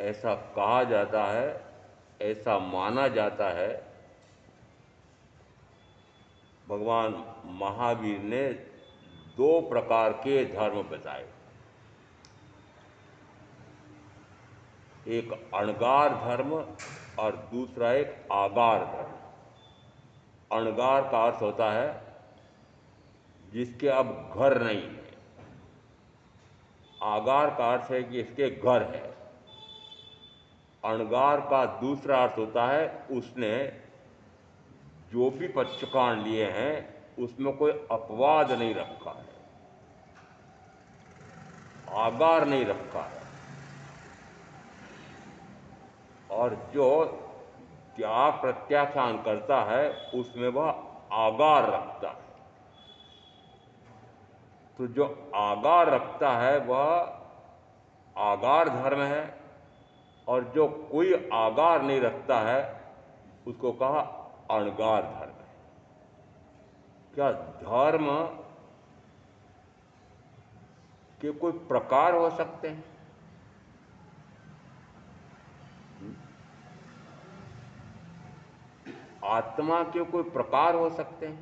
ऐसा कहा जाता है, ऐसा माना जाता है, भगवान महावीर ने दो प्रकार के धर्म बताए। एक अणगार धर्म और दूसरा एक आगार धर्म। अणगार का अर्थ होता है जिसके अब घर नहीं है। आगार का अर्थ है कि इसके घर है। अणगार का दूसरा अर्थ होता है उसने जो भी पक्षकाण लिए हैं उसमें कोई अपवाद नहीं रखा है, आगार नहीं रखा है, और जो त्याग प्रत्याख्यान करता है उसमें वह आगार रखता है। तो जो आगार रखता है वह आगार धर्म है, और जो कोई आगार नहीं रखता है उसको कहा अणगार धर्म है। क्या धर्म के कोई प्रकार हो सकते हैं? आत्मा के कोई प्रकार हो सकते हैं?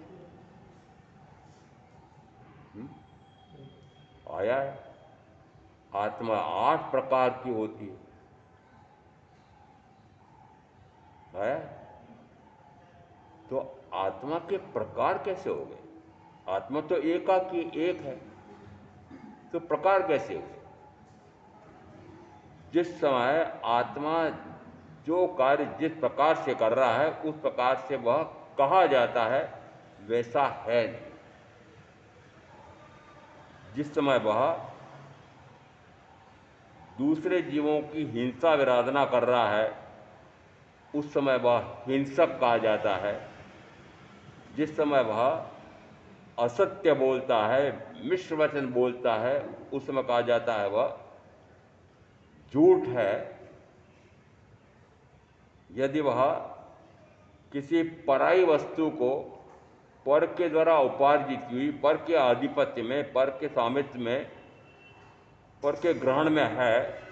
आया है, आत्मा 8 प्रकार की होती है। आया है? तो आत्मा के प्रकार कैसे हो गए? आत्मा तो एकाकी एक है, तो प्रकार कैसे हुए? जिस समय आत्मा जो कार्य जिस प्रकार से कर रहा है उस प्रकार से वह कहा जाता है, वैसा है नहीं। जिस समय वह दूसरे जीवों की हिंसा विराधना कर रहा है उस समय वह हिंसक कहा जाता है। जिस समय वह असत्य बोलता है, मिश्र वचन बोलता है, उस समय कहा जाता है वह झूठ है। यदि वह किसी पराई वस्तु को पर के द्वारा उपार्जित हुई, पर के आधिपत्य में, पर के स्वामित्व में, पर के ग्रहण में है,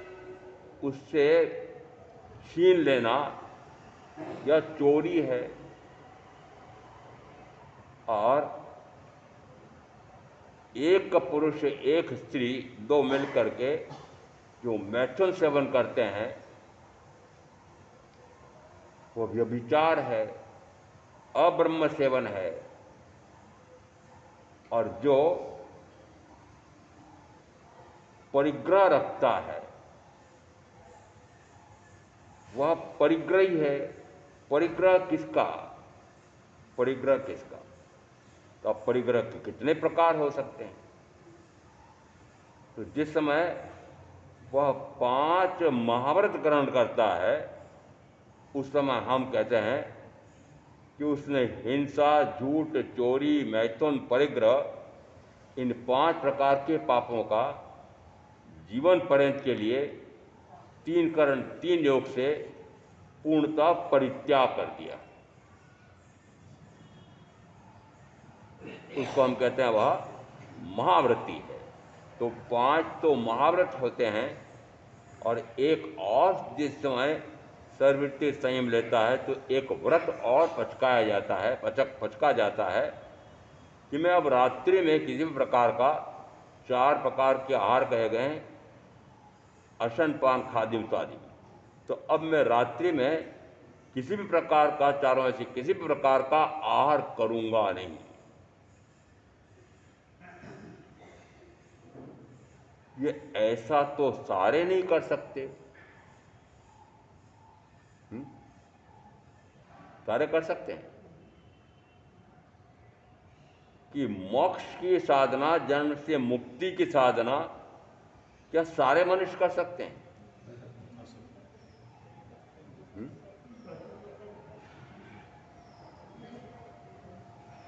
उससे छीन लेना या चोरी है। और एक पुरुष एक स्त्री दो मिलकर के जो मैथुन सेवन करते हैं वो व्यभिचार है, अब्रह्म सेवन है। और जो परिग्रह रखता है वह परिग्रही है। परिग्रह किसका? परिग्रह किसका? तो अब परिग्रह के कितने प्रकार हो सकते हैं? तो जिस समय वह 5 महाव्रत ग्रहण करता है उस समय हम कहते हैं कि उसने हिंसा, झूठ, चोरी, मैथुन, परिग्रह इन 5 प्रकार के पापों का जीवन पर्यंत के लिए 3 करण 3 योग से पूर्णतः परित्याग कर दिया। उसको हम कहते हैं वह महाव्रती है। तो 5 तो महाव्रत होते हैं, और एक और जिस समय सर्ववृत्ति संयम लेता है तो एक व्रत और पचकाया जाता है, पचका जाता है कि मैं अब रात्रि में किसी भी प्रकार का 4 प्रकार के आहार कहे गए हैं, अशन, पान, खाद्य इत्यादि। तो अब मैं रात्रि में किसी भी प्रकार का, चारों में से किसी भी प्रकार का आहार करूंगा नहीं। ये ऐसा तो सारे नहीं कर सकते। सारे कर सकते हैं कि मोक्ष की साधना, जन्म से मुक्ति की साधना क्या सारे मनुष्य कर सकते हैं?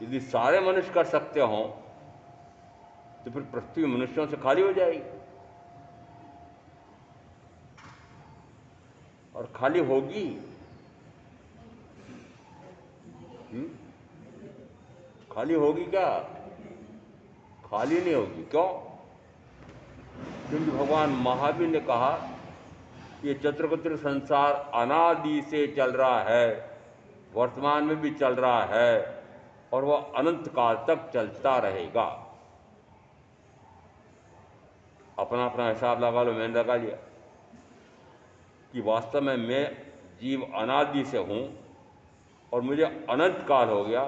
यदि सारे मनुष्य कर सकते हों तो फिर पृथ्वी मनुष्यों से खाली हो जाएगी। और खाली होगी। खाली होगी क्या? खाली नहीं होगी। क्यों? क्योंकि भगवान महावीर ने कहा कि ये चतुर्गुत्र संसार अनादि से चल रहा है, वर्तमान में भी चल रहा है, और वह अनंत काल तक चलता रहेगा। अपना अपना हिसाब लगा लो, मैंने लगा लिया कि वास्तव में मैं जीव अनादि से हूँ और मुझे अनंत काल हो गया,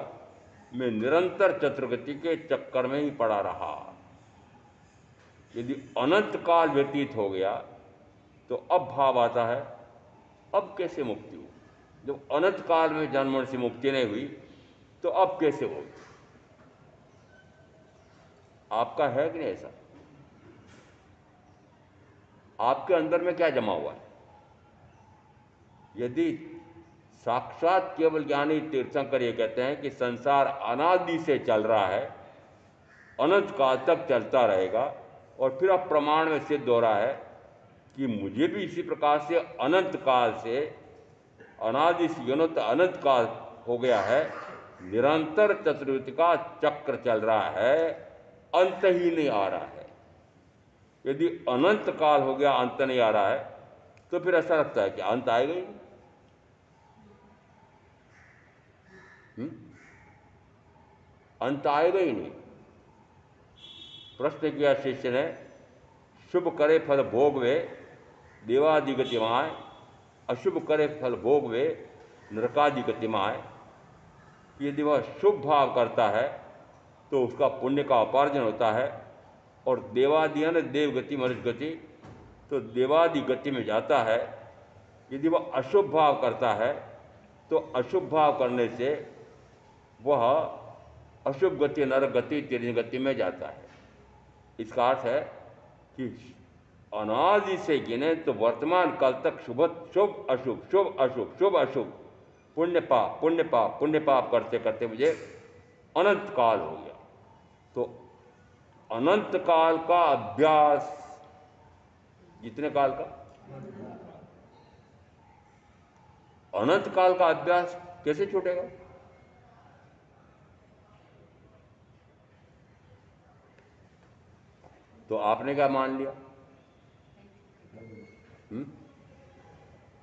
मैं निरंतर चतुर्गति के चक्कर में ही पड़ा रहा। यदि अनंत काल व्यतीत हो गया तो अब भाव आता है अब कैसे मुक्ति हो? जब अनंत काल में जन्म से मुक्ति नहीं हुई तो अब कैसे होगी? आपका है कि नहीं ऐसा? आपके अंदर में क्या जमा हुआ है? यदि साक्षात केवल ज्ञानी तीर्थंकर ये कहते हैं कि संसार अनादि से चल रहा है, अनंत काल तक चलता रहेगा, और फिर अब प्रमाण में सिद्ध हो रहा है कि मुझे भी इसी प्रकार से अनंत काल से, अनादि से अनंत अनंत काल हो गया है, निरंतर चतुर्युति का चक्र चल रहा है, अंत ही नहीं आ रहा है। यदि अनंत काल हो गया, अंत नहीं आ रहा है, तो फिर ऐसा लगता है कि अंत आएगा ही नहीं। अंत आएगा ही नहीं। प्रश्न किया शिष्य ने, शुभ करे फल भोग वे देवादि गतिमाय, अशुभ करे फल भोग वे नरकादि गतिमाय। यदि वह शुभ भाव करता है तो उसका पुण्य का उपार्जन होता है, और देवादि यानी देव गति मनुष्य गति, तो देवादि गति में जाता है। यदि वह अशुभ भाव करता है तो अशुभ भाव करने से वह अशुभ गति नरक गति तिरंज गति में जाता है। इसका अर्थ है कि अनादि से गिने तो वर्तमान काल तक शुभ शुभ अशुभ शुभ अशुभ शुभ अशुभ पुण्य पाप पुण्य पाप पुण्य पाप करते करते मुझे अनंत काल हो गया। तो अनंत काल का अभ्यास, कितने काल का? अनंत काल का अभ्यास कैसे छूटेगा? तो आपने क्या मान लिया?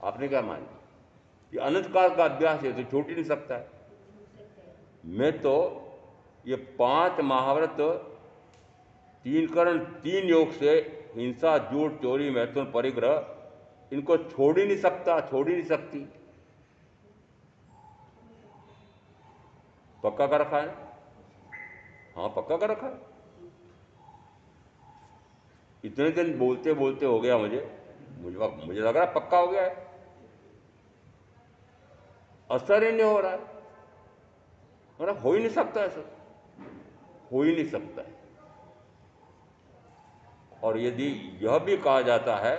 आपने क्या मान लिया कि अनंत काल का अभ्यास है तो छूट ही नहीं सकता है। मैं तो ये 5 महाव्रत, 3 करण 3 योग से हिंसा झूठ चोरी मैथुन परिग्रह, इनको छोड़ ही नहीं सकता, छोड़ ही नहीं सकती। पक्का कर रखा है ना? हाँ, पक्का कर रखा है। इतने दिन बोलते बोलते हो गया मुझे मुझे लग रहा है पक्का हो गया है। असर ही नहीं हो रहा है, मतलब हो ही नहीं सकता ऐसा, हो ही नहीं सकता है। और यदि यह भी कहा जाता है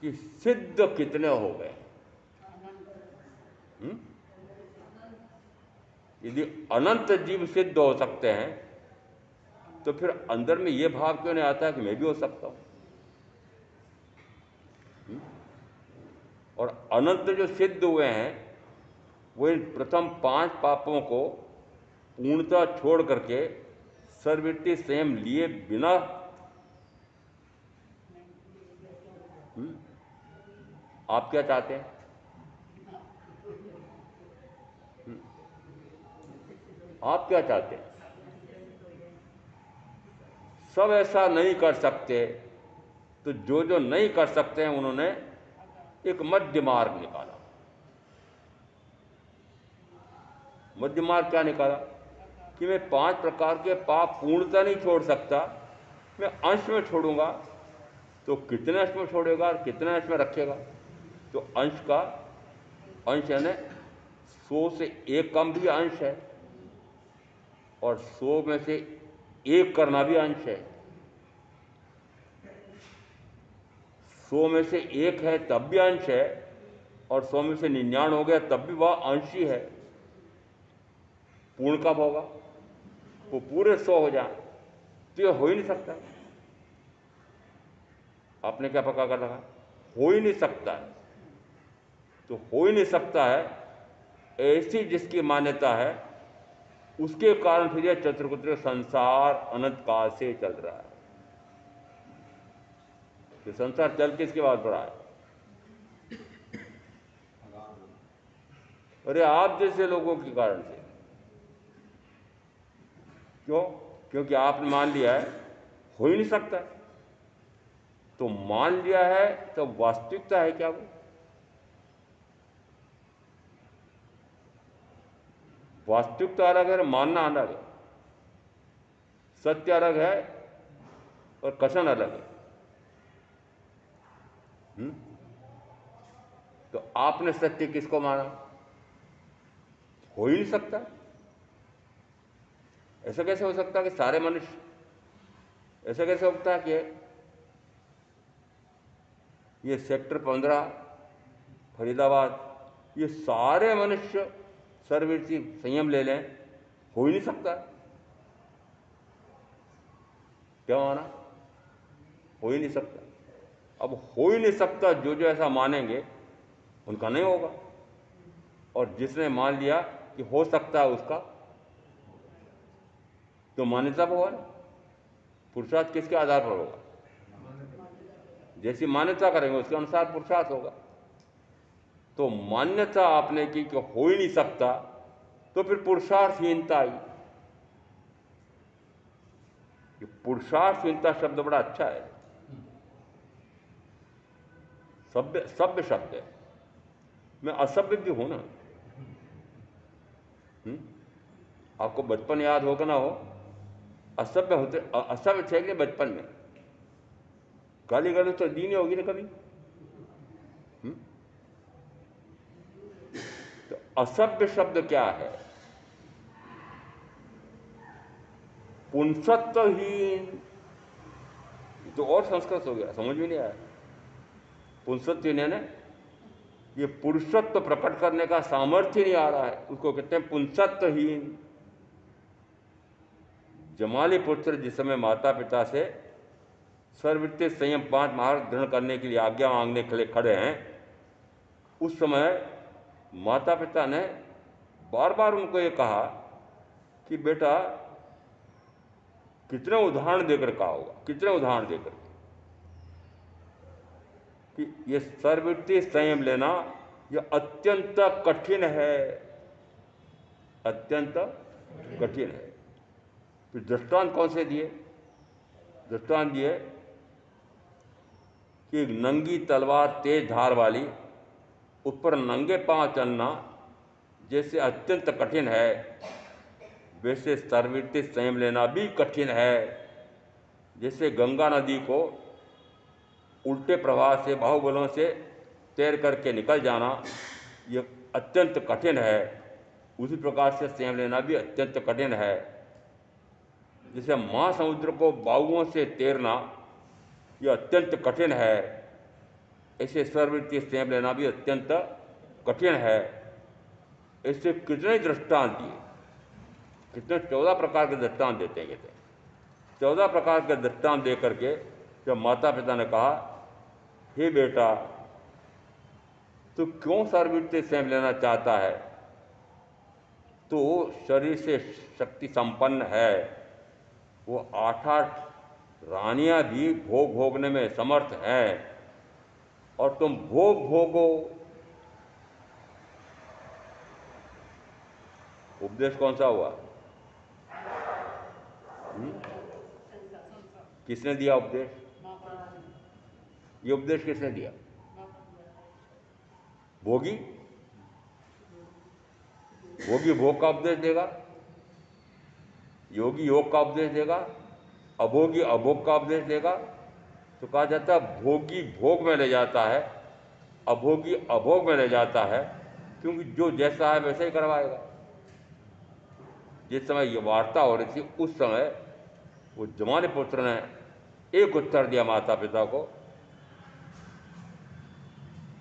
कि सिद्ध कितने हो गए, यदि अनंत जीव सिद्ध हो सकते हैं तो फिर अंदर में यह भाव क्यों नहीं आता है कि मैं भी हो सकता हूं? और अनंत जो सिद्ध हुए हैं वो इन प्रथम 5 पापों को पूर्णतः छोड़ करके सर्ववृत्ति संयम लिए बिना, आप क्या चाहते हैं? आप क्या चाहते हैं? सब ऐसा नहीं कर सकते, तो जो जो नहीं कर सकते हैं उन्होंने एक मध्य मार्ग निकाला। मध्य मार्ग क्या निकाला कि मैं 5 प्रकार के पाप पूर्णतः नहीं छोड़ सकता, मैं अंश में छोड़ूंगा। तो कितने अंश में छोड़ेगा और कितने अंश में रखेगा? तो अंश का, अंश यानी 100 से 1 कम भी अंश है, और 100 में से 1 करना भी अंश है। 100 में से 1 है तब भी अंश है, और 100 में से 99 हो गया तब भी वह अंश ही है। पूर्ण कब होगा? वो पूरे 100 हो जाए, तो यह हो ही नहीं सकता। आपने क्या पक्का कर रखा? हो ही नहीं सकता है। तो हो ही नहीं सकता है, ऐसी जिसकी मान्यता है, उसके कारण फिर यह चतुर्कुत्र संसार अनंत काल से चल रहा है। तो संसार चल किसके बाद पर रहा है? अरे आप जैसे लोगों के कारण से। क्यों? क्योंकि आपने मान लिया है हो ही नहीं सकता है। तो मान लिया है तो वास्तविकता है क्या वो? वास्तविकता अलग है, मानना अलग है। सत्य अलग है और कथन अलग है। तो आपने सत्य किसको माना? हो ही नहीं सकता। ऐसा कैसे हो सकता है कि सारे मनुष्य, ऐसा कैसे होता है कि ये सेक्टर 15 फरीदाबाद, ये सारे मनुष्य सर्ववृत्ति संयम ले लें? हो ही नहीं सकता। क्या माना? हो ही नहीं सकता। अब हो ही नहीं सकता, जो जो ऐसा मानेंगे उनका नहीं होगा, और जिसने मान लिया कि हो सकता है उसका, तो मान्यता पर होगा। पुरुषार्थ किसके आधार पर होगा? जैसी मान्यता करेंगे उसके अनुसार पुरुषार्थ होगा। तो मान्यता आपने की कि हो ही नहीं सकता, तो फिर पुरुषार्थहीनता आई। ये पुरुषार्थहीनता शब्द बड़ा अच्छा है, सभ्य सभ्य शब्द है। मैं असभ्य भी हूं ना। आपको बचपन याद हो कि ना हो, असभ्य होते, असभ्य थे कि बचपन में गाली गलौज तो दी नहीं होगी ना कभी? तो असभ्य शब्द क्या है? पुंसत्वहीन, तो और संस्कृत हो गया, समझ में नहीं आया। पुंसत्वहीन है ना, ये पुरुषत्व प्रकट करने का सामर्थ्य नहीं आ रहा है, उसको कहते हैं पुंसत्वहीन। जमाली पुत्र जिस समय माता पिता से सर्ववृत्ति संयम 5 महावर्त ग्रहण करने के लिए आज्ञा मांगने के लिए खड़े हैं, उस समय माता पिता ने बार बार उनको ये कहा कि बेटा, कितने उदाहरण देकर कहा होगा, कितने उदाहरण देकर कि ये सर्ववृत्ति संयम लेना यह अत्यंत कठिन है, अत्यंत कठिन है। फिर दृष्टांत कौन से दिए? दृष्टांत दिए कि एक नंगी तलवार तेज धार वाली, उस पर नंगे पांव चलना जैसे अत्यंत कठिन है, वैसे सर्ववृत्ति संयम लेना भी कठिन है। जैसे गंगा नदी को उल्टे प्रवाह से बाहुबलों से तैर करके निकल जाना ये अत्यंत कठिन है, उसी प्रकार से संयम लेना भी अत्यंत कठिन है। जैसे महासमुद्र को बाहुओं से तैरना यह अत्यंत कठिन है, ऐसे सर्ववृत्ति संयम लेना भी अत्यंत कठिन है। ऐसे कितने दृष्टांत दिए, कितने 14 प्रकार के दृष्टांत देते हैं। कहते 14 प्रकार के दृष्टांत दे करके जब माता पिता ने कहा, हे बेटा, तू क्यों सर्ववृत्ति संयम लेना चाहता है? तो शरीर से शक्ति संपन्न है, वो 8-8 रानियां भी भोग भोगने में समर्थ हैं, और तुम भोग भोगो। उपदेश कौन सा हुआ? किसने दिया उपदेश? ये उपदेश किसने दिया? भोगी। भोगी भोग का उपदेश देगा, योगी योग का उपदेश देगा, अभोगी अभोग का उपदेश देगा। तो कहा जाता है भोगी भोग में ले जाता है, अभोगी अभोग में ले जाता है, क्योंकि जो जैसा है वैसे ही करवाएगा। जिस समय ये वार्ता हो रही थी उस समय वो जमाने पुत्र ने एक उत्तर दिया माता पिता को,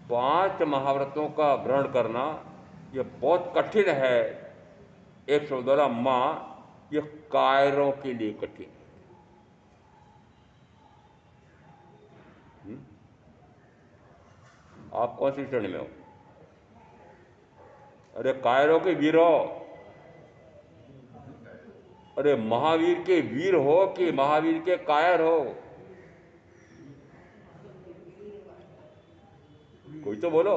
5 महाव्रतों का ग्रहण करना यह बहुत कठिन है। एक शब्द बोला, माँ, ये कायरों के लिए कठिन है। आप कौन सी श्रेणी में हो? अरे कायरों के वीर हो, अरे महावीर के वीर हो कि महावीर के कायर हो? कोई तो बोलो।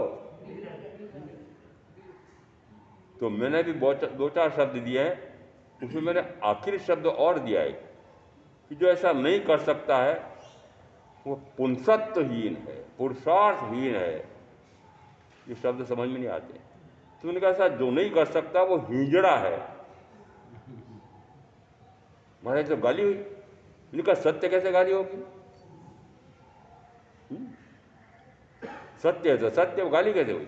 तो मैंने भी 2-4 शब्द दिए हैं, उसमें मैंने आखिरी शब्द और दिया है कि जो ऐसा नहीं कर सकता है वो पुंसत्वहीन है, पुरुषार्थहीन है। ये शब्द समझ में नहीं आते। तो उन्होंने कहा जो नहीं कर सकता वो हिजड़ा है। महाराज तो गाली हुई, इनका सत्य कैसे गाली होगी? सत्य है तो सत्य, गाली कैसे हुई?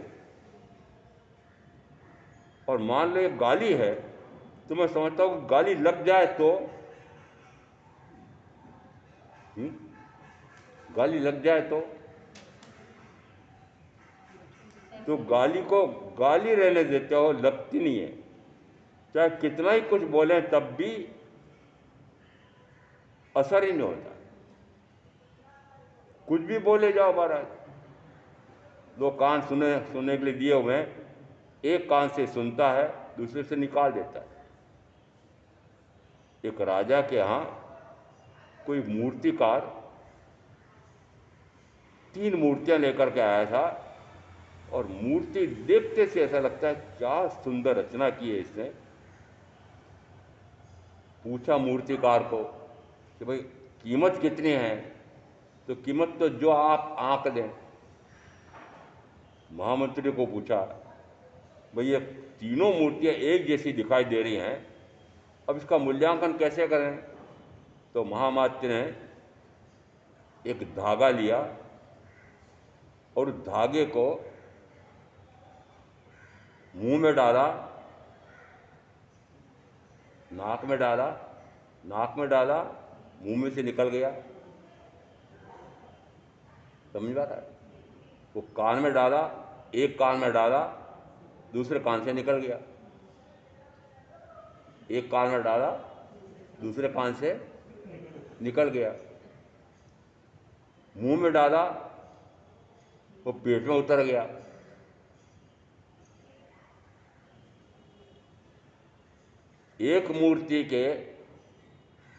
और मान लो ये गाली है, तो मैं समझता हूँ कि गाली लग जाए हुँ? गाली लग जाए तो गाली को गाली रहने देते हो, लगती नहीं है। चाहे कितना ही कुछ बोलें तब भी असर ही नहीं होता। कुछ भी बोले जाओ महाराज, दो कान सुनने के लिए दिए हुए हैं, एक कान से सुनता है, दूसरे से निकाल देता है। एक राजा के यहाँ कोई मूर्तिकार 3 मूर्तियां लेकर के आया था, और मूर्ति देखते से ऐसा लगता है क्या सुंदर रचना की है इसने। पूछा मूर्तिकार को कि भाई कीमत कितनी है, तो कीमत तो जो आप आंक दें। महामंत्री को पूछा, भाई ये तीनों मूर्तियां एक जैसी दिखाई दे रही हैं, अब इसका मूल्यांकन कैसे करें? तो महामात्री ने एक धागा लिया और उस धागे को मुंह में डाला, नाक में डाला, नाक में डाला, मुंह में से निकल गया। समझ में आ रहा है? वो कान में डाला, एक कान में डाला, दूसरे कान से निकल गया। एक कान में डाला, दूसरे कान से निकल गया। मुंह में डाला, वो पेट में उतर गया। एक मूर्ति के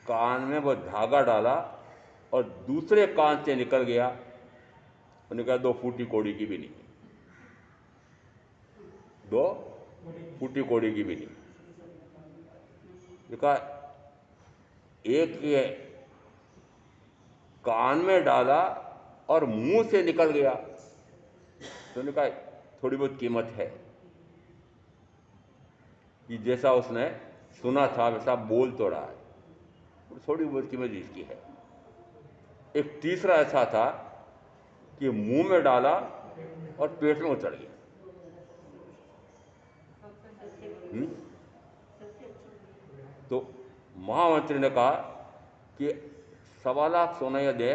कान में वो धागा डाला और दूसरे कान से निकल गया। उन्होंने कहा 2 फूटी कौड़ी की भी नहीं, 2 फूटी कौड़ी की भी नहीं। देखा, एक ये कान में डाला और मुंह से निकल गया, तो उन्होंने कहा थोड़ी बहुत कीमत है कि जैसा उसने सुना था वैसा बोल तो रहा है, थोड़ी बहुत कीमत इसकी है। एक तीसरा ऐसा था कि मुंह में डाला और पेट में उतर गया। तो महामंत्री ने कहा कि 1.25 लाख सोना या दे,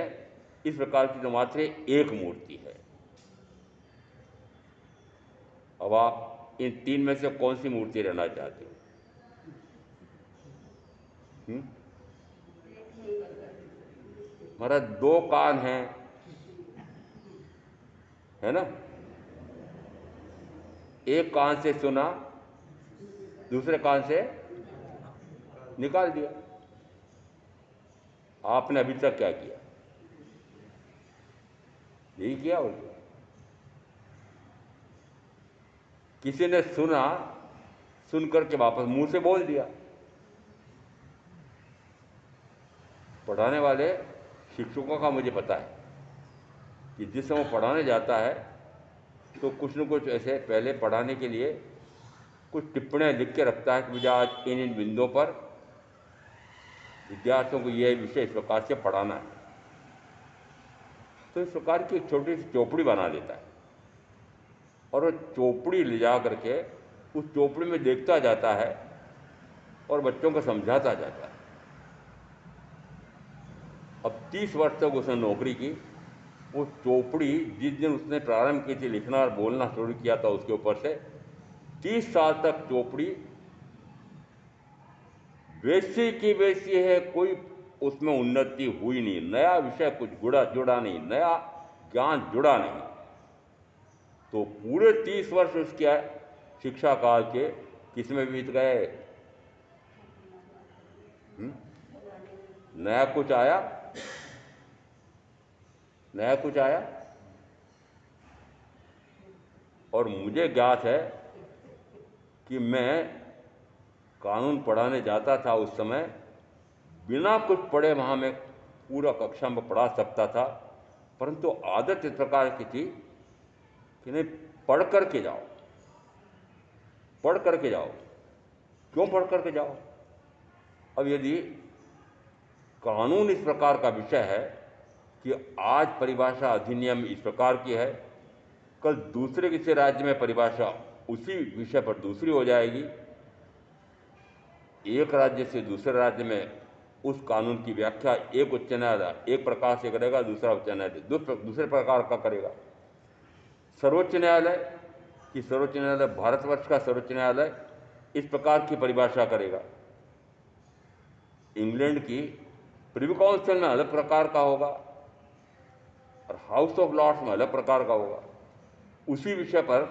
इस प्रकार की तो मात्र एक मूर्ति है। अब आप इन 3 में से कौन सी मूर्ति रहना चाहते हो? महाराज 2 कान हैं, है ना? एक कान से सुना, दूसरे कान से निकाल दिया। आपने अभी तक क्या किया? यही किया। और क्या? किसी ने सुना, सुन करके वापस मुंह से बोल दिया। पढ़ाने वाले शिक्षकों का मुझे पता है कि जिस समय पढ़ाने जाता है तो कुछ न कुछ ऐसे पहले पढ़ाने के लिए कुछ टिप्पणियाँ लिख के रखता है कि मुझे आज इन बिंदुओं पर विद्यार्थियों को यह विषय इस प्रकार से पढ़ाना है। तो इस प्रकार की एक छोटी सी चौपड़ी बना देता है, और वो चौपड़ी ले जा करके उस चौपड़ी में देखता जाता है और बच्चों को समझाता जाता है। अब 30 वर्ष तक उसने नौकरी की। वो चौपड़ी जिस दिन उसने प्रारंभ की थी लिखना और बोलना शुरू किया था, उसके ऊपर से 30 साल तक चौपड़ी वैसी की वैसी है, कोई उसमें उन्नति हुई नहीं, नया विषय कुछ जुड़ा नहीं, नया ज्ञान जुड़ा नहीं। तो पूरे 30 वर्ष उसके शिक्षा काल के किसमें बीत गए? नया कुछ आया? नया कुछ आया? और मुझे ज्ञात है कि मैं कानून पढ़ाने जाता था उस समय, बिना कुछ पढ़े वहाँ मैं पूरा कक्षा में पढ़ा सकता था, परंतु आदत इस प्रकार की थी कि नहीं, पढ़ करके जाओ, पढ़ करके जाओ। क्यों पढ़ करके जाओ? अब यदि कानून इस प्रकार का विषय है कि आज परिभाषा अधिनियम इस प्रकार की है, कल दूसरे किसी राज्य में परिभाषा उसी विषय पर दूसरी हो जाएगी। एक राज्य से दूसरे राज्य में उस कानून की व्याख्या एक उच्च न्यायालय एक प्रकार से करेगा, दूसरा उच्च न्यायालय दूसरे प्रकार का करेगा। सर्वोच्च न्यायालय कि सर्वोच्च न्यायालय भारतवर्ष का सर्वोच्च न्यायालय इस प्रकार की परिभाषा करेगा। इंग्लैंड की प्रिवी काउंसिल में अलग प्रकार का होगा और हाउस ऑफ लॉर्ड्स में अलग प्रकार का होगा। उसी विषय पर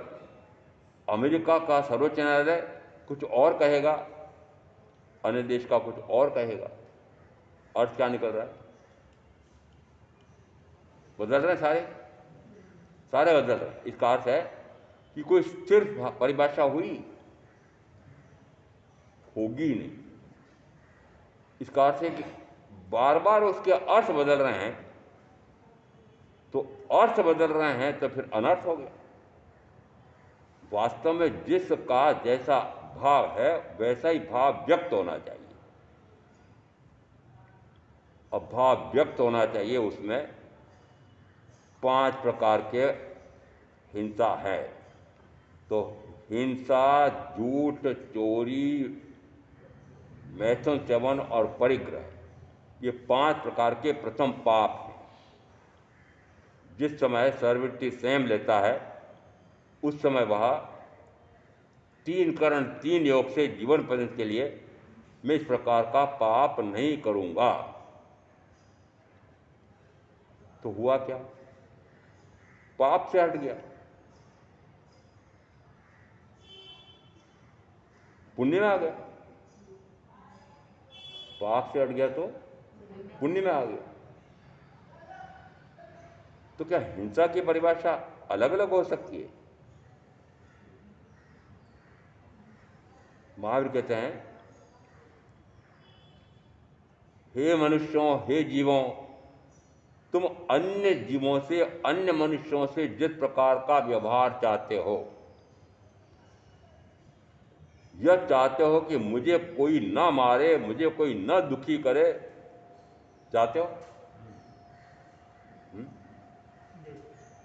अमेरिका का सर्वोच्च न्यायालय कुछ और कहेगा, अन्य देश का कुछ और कहेगा। अर्थ क्या निकल रहा है? बदल रहे हैं, सारे बदल रहे हैं। इसका अर्थ है कि कोई स्थिर परिभाषा होगी ही नहीं। इसका अर्थ है कि बार बार उसके अर्थ बदल रहे हैं, तो अर्थ बदल रहे हैं तो फिर अनर्थ हो गया। वास्तव में जिसका जैसा भाव है वैसा ही भाव व्यक्त होना चाहिए। अब भाव व्यक्त होना चाहिए, उसमें 5 प्रकार के हिंसा है। तो हिंसा, झूठ, चोरी, मैथुन, च्यवन और परिग्रह, ये 5 प्रकार के प्रथम पाप हैं। जिस समय सर्वव्यक्ति संयम लेता है उस समय वह 3 करण 3 योग से जीवन पर्यंत के लिए मैं इस प्रकार का पाप नहीं करूंगा। तो हुआ क्या? पाप से हट गया, पुण्य में आ गया। पाप से हट गया तो पुण्य में आ गया। तो क्या हिंसा की परिभाषा अलग अलग हो सकती है? महावीर कहते हैं, हे मनुष्यों, हे जीवों, तुम अन्य जीवों से, अन्य मनुष्यों से जिस प्रकार का व्यवहार चाहते हो, यह चाहते हो कि मुझे कोई ना मारे, मुझे कोई ना दुखी करे, चाहते हो?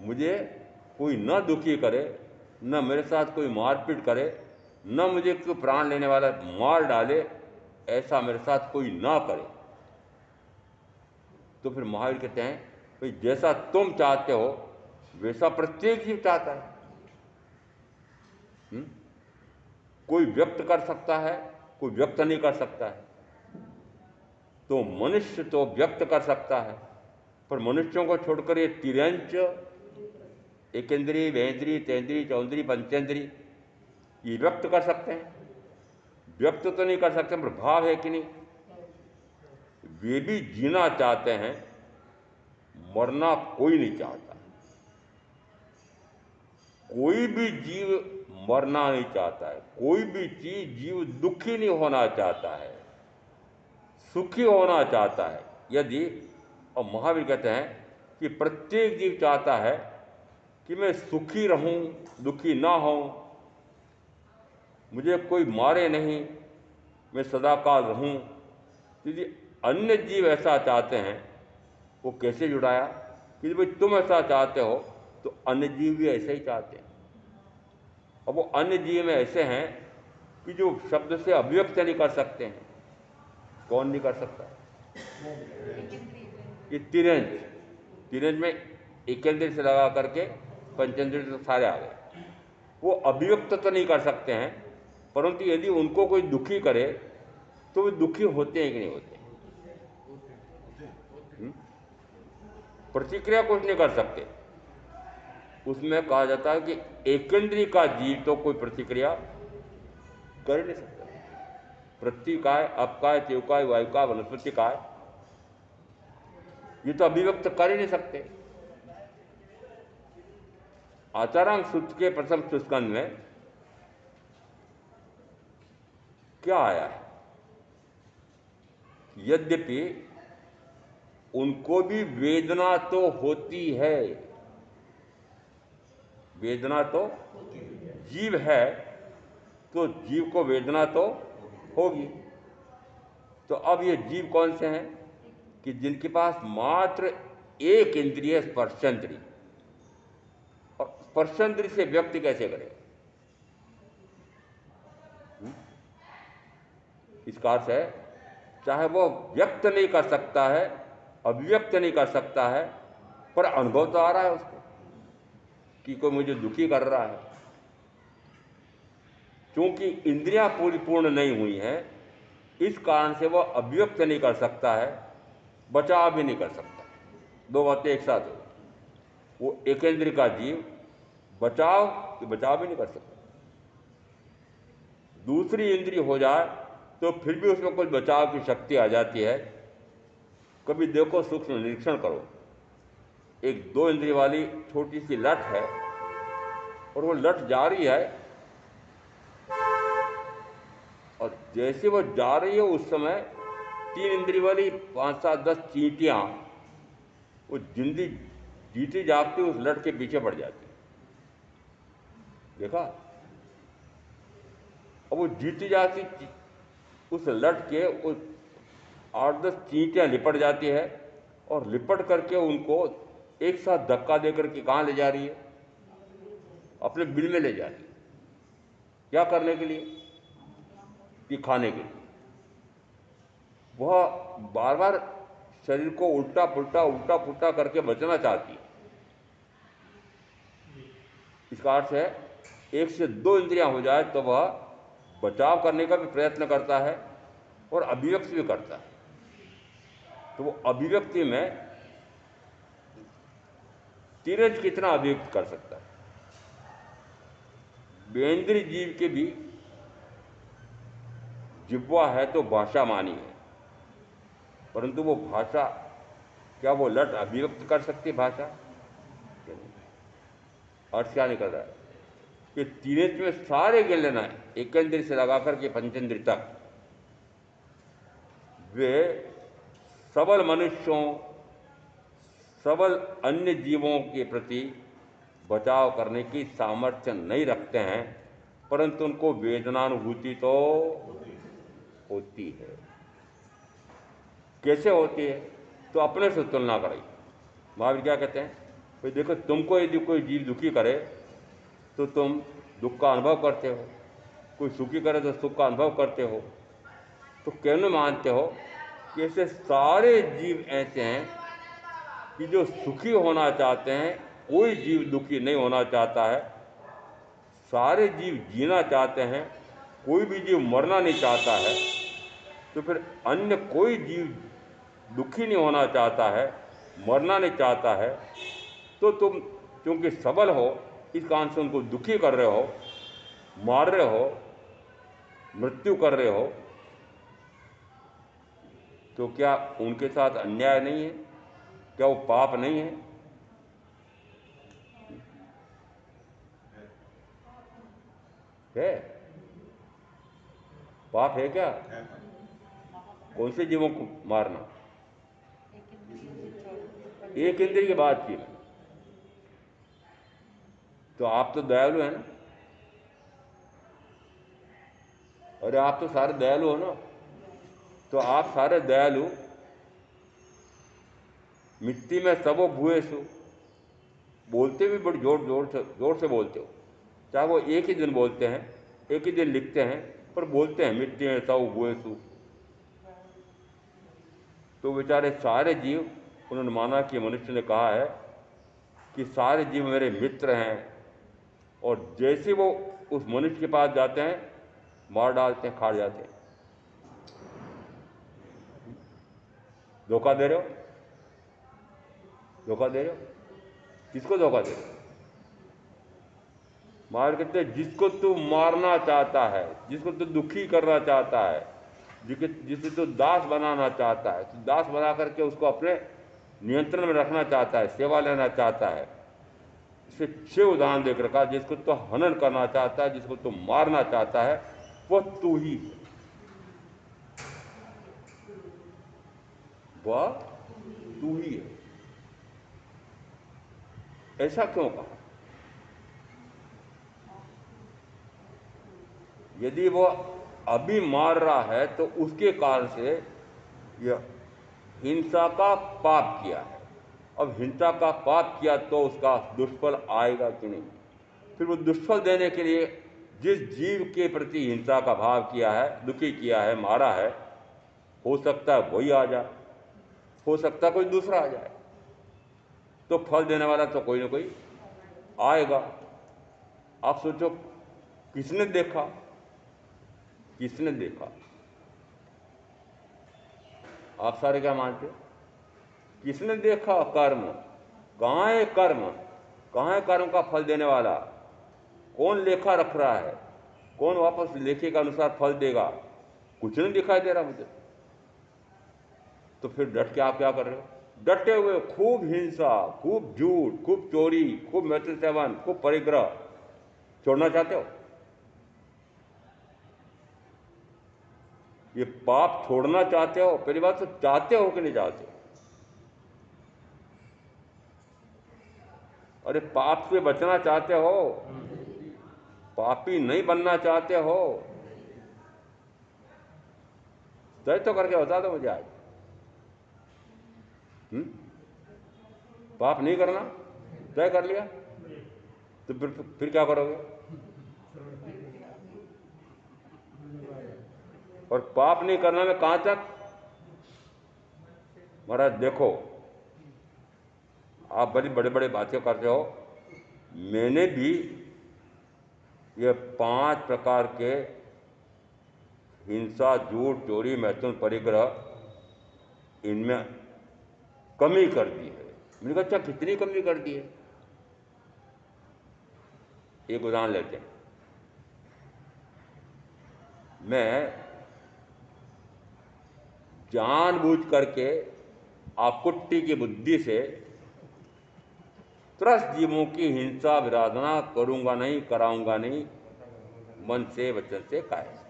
मुझे कोई ना दुखी करे, न मेरे साथ कोई मारपीट करे, न मुझे कोई प्राण लेने वाला मार डाले, ऐसा मेरे साथ कोई ना करे। तो फिर महावीर कहते हैं, भाई जैसा तुम चाहते हो वैसा प्रत्येक जीव चाहता है। कोई व्यक्त कर सकता है, कोई व्यक्त नहीं कर सकता है। तो मनुष्य तो व्यक्त कर सकता है, पर मनुष्यों को छोड़कर ये तिर्यंच, एकेंद्रीय, वेंद्रीय, तेंद्रीय, चौंद्रीय, पंचेंद्रीय, ये व्यक्त कर सकते हैं। व्यक्त तो नहीं कर सकते, पर भाव है कि नहीं? वे भी जीना चाहते हैं, मरना कोई नहीं चाहता। कोई भी जीव मरना नहीं चाहता है, कोई भी जीव दुखी नहीं होना चाहता है, सुखी होना चाहता है। यदि, और महावीर कहते हैं कि प्रत्येक जीव चाहता है कि मैं सुखी रहूं, दुखी ना हूं, मुझे कोई मारे नहीं, मैं सदाकाल रहूं। यदि अन्य जीव ऐसा चाहते हैं, वो कैसे जुड़ाया कि भाई तुम ऐसा चाहते हो तो अन्य जीव भी ऐसे ही चाहते हैं। और वो अन्य जीव में ऐसे हैं कि जो शब्द से अभिव्यक्त नहीं कर सकते हैं। कौन नहीं कर सकता? ये तिरंज में एकेंद्र से लगा करके पंचेंद्र तो सारे आ गए। वो अभिव्यक्त तो नहीं कर सकते हैं, परंतु यदि उनको कोई दुखी करे तो वे दुखी होते हैं कि नहीं होते? प्रतिक्रिया कुछ नहीं कर सकते। उसमें कहा जाता है कि एकेंद्रीय का जीव तो कोई प्रतिक्रिया कर नहीं सकता। पृथ्वी काय, अपकाय, त्योकाय, वायुकाय, वनस्पति काय, ये तो अभिव्यक्त कर ही नहीं सकते। आचारांग सूत्र के प्रथम स्कंध में क्या आया है? यद्यपि उनको भी वेदना तो होती है, वेदना तो जीव है, तो जीव को वेदना तो होगी। तो अब ये जीव कौन से हैं कि जिनके पास मात्र एक इंद्रिय स्पर्शेंद्रिय, और स्पर्शेंद्रिय से व्यक्ति कैसे करे? इसका अर्थ है चाहे वो व्यक्त नहीं कर सकता है, अभिव्यक्त नहीं कर सकता है, पर अनुभव तो आ रहा है उसको कि कोई मुझे दुखी कर रहा है। क्योंकि इंद्रियां पूरी पूर्ण नहीं हुई हैं, इस कारण से वह अभिव्यक्त नहीं कर सकता है, बचाव भी नहीं कर सकता। दो बातें एक साथ हो, वो एकेंद्र का जीव बचाव भी नहीं कर सकता। दूसरी इंद्रिय हो जाए तो फिर भी उसमें कुछ बचाव की शक्ति आ जाती है। कभी देखो, सूक्ष्म निरीक्षण करो, एक 2 इंद्रिय वाली छोटी सी लठ है और वो लठ जा रही है, और जैसे वो जा रही है उस समय 3 इंद्रिय वाली 5, 7, 10 चींटियां वो जिंदी जीती जागती उस लठ के पीछे पड़ जाती है। देखा? अब वो जीती जाती उस लठ के 8-10 चींटियां लिपट जाती है, और लिपट करके उनको एक साथ धक्का दे करके कहाँ ले जा रही है? अपने बिल में ले जा रही है। क्या करने के लिए? कि खाने के लिए। वह बार बार शरीर को उल्टा पुल्टा करके बचना चाहती है। इसका अर्थ है 1 से 2 इंद्रियां हो जाए तो वह बचाव करने का भी प्रयत्न करता है और अभिव्यक्ति भी करता है। तो वो अभिव्यक्ति में तीरज कितना अभिव्यक्त कर सकता है? बेंद्रीय जीव के भी जिह्वा है तो भाषा मानी है, परंतु वो भाषा, क्या वो लट अभिव्यक्त कर सकती है भाषा? अर्थ क्या निकल रहा है कि तीरज में सारे गिन लेना है, एकेंद्र से लगाकर के पंचेंद्र तक, वे सबल मनुष्यों, सबल अन्य जीवों के प्रति बचाव करने की सामर्थ्य नहीं रखते हैं, परंतु उनको वेदनानुभूति तो होती है। कैसे होती है? तो अपने से तुलना कराई। महावीर क्या कहते हैं? भाई देखो, तुमको यदि कोई जीव दुखी करे तो तुम दुख का अनुभव करते हो, कोई सुखी करे तो सुख का अनुभव करते हो। तो कहने मानते हो कि ऐसे सारे जीव ऐसे हैं कि जो सुखी होना चाहते हैं, कोई जीव दुखी नहीं होना चाहता है। सारे जीव जीना चाहते हैं, कोई भी जीव मरना नहीं चाहता है। तो फिर अन्य कोई जीव दुखी नहीं होना चाहता है, मरना नहीं चाहता है, तो तुम क्योंकि सबल हो, इस कारण से उनको दुखी कर रहे हो, मार रहे हो, मृत्यु कर रहे हो। तो क्या उनके साथ अन्याय नहीं है? क्या वो पाप नहीं है? है पाप है क्या? कौन से जीवों को मारना? एक इंद्रिय की बात की। तो आप तो दयालु है ना? अरे आप तो सारे दयालु हो ना? तो आप सारे दयालु मिट्टी में सबो भूएसु बोलते भी बड़ी जोर से बोलते हो। चाहे वो एक ही दिन बोलते हैं, एक ही दिन लिखते हैं, पर बोलते हैं मिट्टी में सब भूएसु। तो बेचारे सारे जीव, उन्होंने माना कि मनुष्य ने कहा है कि सारे जीव मेरे मित्र हैं, और जैसे वो उस मनुष्य के पास जाते हैं, मार डालते हैं, खा जाते हैं। धोखा दे रहे हो? धोखा दे रहे हो? किसको धोखा दे रहे हो? मार कहते हैं जिसको तू मारना चाहता है, जिसको तू दुखी करना चाहता है, जिसे तू दास बनाना चाहता है, तो दास बना करके उसको अपने नियंत्रण में रखना चाहता है, सेवा लेना चाहता है। इसे 6 उदाहरण देकर रखा। जिसको तो हनन करना चाहता है, जिसको तो मारना चाहता है, वह तू ही है। वह तू ही है। ऐसा क्यों कहा? यदि वह अभी मार रहा है तो उसके कारण से यह हिंसा का पाप किया है। अब हिंसा का पाप किया तो उसका दुष्फल आएगा कि नहीं? फिर वो दुष्फल देने के लिए जिस जीव के प्रति हिंसा का भाव किया है, दुखी किया है, मारा है, हो सकता है वही आ जाए, हो सकता है कोई दूसरा आ जाए, तो फल देने वाला तो कोई ना कोई आएगा। आप सोचो, किसने देखा, किसने देखा? आप सारे क्या मानते हो? किसने देखा कर्म? कहाँ है कर्म? कहाँ है कर्म का फल देने वाला? कौन लेखा रख रहा है? कौन वापस लेखे के अनुसार फल देगा? कुछ नहीं दिखाई दे रहा मुझे। तो फिर डट के आप क्या कर रहे हो? डटे हुए खूब हिंसा, खूब झूठ, खूब चोरी, खूब मैत्री सेवन, खूब परिग्रह छोड़ना चाहते हो? ये पाप छोड़ना चाहते हो? पहली बात तो चाहते हो कि नहीं चाहते हो? अरे पाप से बचना चाहते हो? पापी नहीं बनना चाहते हो? तय तो करके बता दो मुझे आज। पाप नहीं करना तय कर लिया, तो फिर क्या करोगे? और पाप नहीं करना में कहां तक? महाराज देखो, आप बड़ी बड़े बड़े बातें करते हो। मैंने भी ये 5 प्रकार के हिंसा, झूठ, चोरी, मैथुन, परिग्रह, इनमें कमी कर दी है। मैंने कहा अच्छा कितनी कमी कर दी है? एक उदाहरण लेते हैं। मैं जानबूझ करके आकुट्टी की बुद्धि से त्रस्त जीवों की हिंसा विराधना करूंगा नहीं, कराऊंगा नहीं, मन से, वचन से, काया से।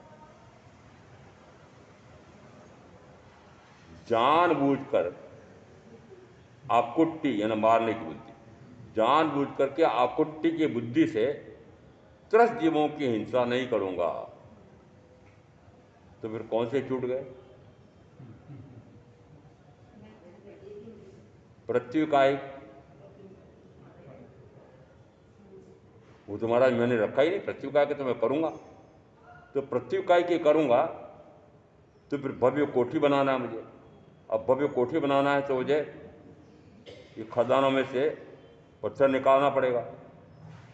जानबूझकर आकुट्टी यानी मारने की बुद्धि, जानबूझ करके आकुट्टी की बुद्धि से त्रस्त जीवों की हिंसा नहीं करूंगा। तो फिर कौन से छूट गए? प्रत्युकाय, वो तो महाराज मैंने रखा ही नहीं। प्रत्युकाय के तो मैं करूंगा, तो प्रत्युकाय की करूंगा तो फिर भव्य कोठी बनाना है मुझे। अब भव्य कोठी बनाना है तो मुझे ये खदानों में से पत्थर निकालना पड़ेगा।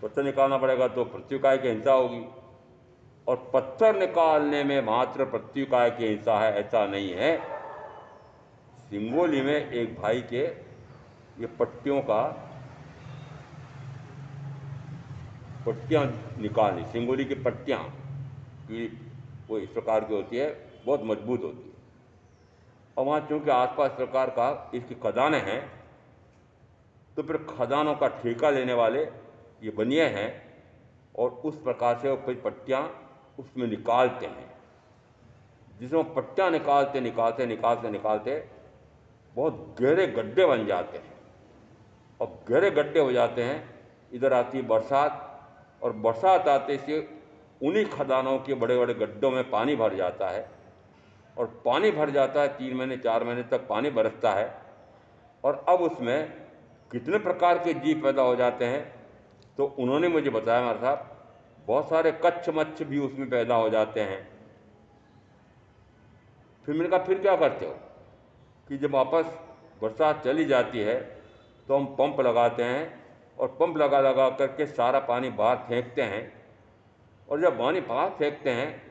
पत्थर निकालना पड़ेगा तो प्रत्युकाय की हिंसा होगी। और पत्थर निकालने में मात्र प्रत्युकाय की हिंसा है ऐसा नहीं है। सिंगोली में एक भाई के ये पट्टियां निकालनी, सिंगोली की पट्टियां की वो इस प्रकार की होती है, बहुत मजबूत होती है। और वहाँ चूंकि आसपास प्रकार का इसकी खदानें हैं, तो फिर खदानों का ठेका लेने वाले ये बनिए हैं और उस प्रकार से वो कोई पट्टियाँ उसमें निकालते हैं, जिसमें पट्टियाँ निकालते निकालते निकालते निकालते बहुत गहरे गड्ढे बन जाते हैं। और गहरे गड्ढे हो जाते हैं, इधर आती है बरसात, और बरसात आते से उन्हीं खदानों के बड़े बड़े गड्ढों में पानी भर जाता है। और पानी भर जाता है, 3 महीने 4 महीने तक पानी बरसता है। और अब उसमें कितने प्रकार के जीव पैदा हो जाते हैं, तो उन्होंने मुझे बताया हमारे साहब, बहुत सारे कच्छ मच्छ भी उसमें पैदा हो जाते हैं। फिर मैंने कहा फिर क्या करते हो? कि जब वापस बरसात चली जाती है तो हम पंप लगाते हैं, और पंप लगा लगा करके सारा पानी बाहर फेंकते हैं। और जब पानी बाहर फेंकते हैं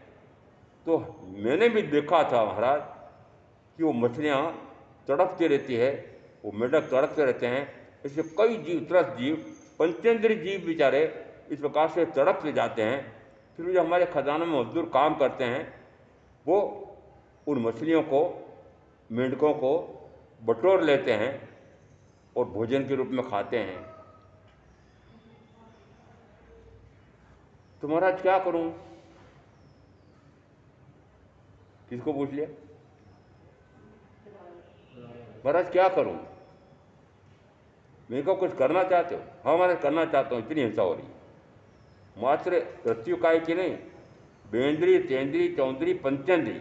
तो मैंने भी देखा था महाराज कि वो मछलियाँ तड़पती रहती है, वो मेढक तड़पते रहते हैं। इससे कई जीव, त्रस्त जीव, पंचेंद्रीय जीव बेचारे इस प्रकार से तड़पते जाते हैं। फिर जो हमारे खजानों में मजदूर काम करते हैं, वो उन मछलियों को, मेंढकों को बटोर लेते हैं और भोजन के रूप में खाते हैं। तो महाराज क्या करूं? किसको पूछ लिया? महाराज क्या करूं? मेरे को कुछ करना चाहते हो? हाँ महाराज करना चाहता हूँ, इतनी हिंसा हो रही है। मात्र प्रत्युकाय की नहीं, बेंद्री, तेंद्री, चौंद्री, पंचेंद्री,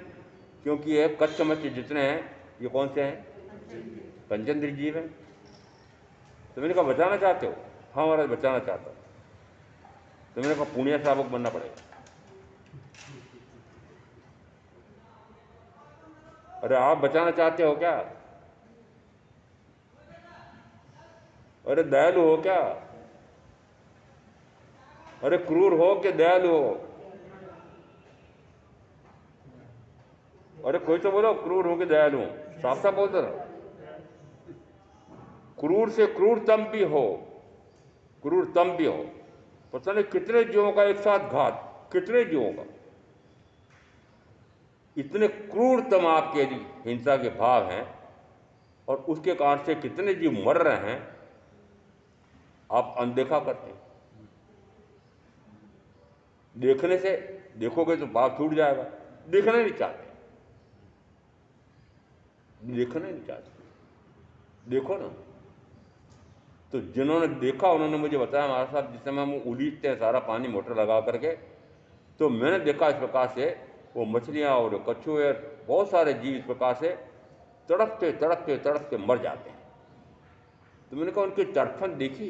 क्योंकि ये कच्छ मच्छ जितने हैं ये कौन से हैं? पंचेंद्री जीव हैं। तो मैंने कहा बचाना चाहते हो? हाँ महाराज बचाना चाहता हूँ। तो मैंने कहा पुण्य श्रावक बनना पड़ेगा। अरे आप बचाना चाहते हो क्या? अरे दयालु हो क्या? अरे क्रूर हो कि दयालु हो? अरे कोई तो बोलो क्रूर हो कि दयालु हो, साफ साफ बोल दो ना। क्रूर से क्रूरतम भी हो, क्रूरतम भी हो। पता नहीं कितने जीवों का एक साथ घात, कितने जीवों का, इतने क्रूरतम आपके हिंसा के भाव हैं, और उसके कारण से कितने जीव मर रहे हैं, आप अनदेखा करते हैं। देखने से, देखोगे तो पाप छूट जाएगा, देखना नहीं चाहते, देखना नहीं चाहते। देखो ना, तो जिन्होंने देखा उन्होंने मुझे बताया, हमारे साथ जिस समय हम उलीचते हैं सारा पानी मोटर लगा करके, तो मैंने देखा इस प्रकार से वो मछलियाँ और कछुए, बहुत सारे जीव इस प्रकार से तड़पते तड़पते तड़पते मर जाते हैं। तो मैंने कहा उनकी तड़फन देखी?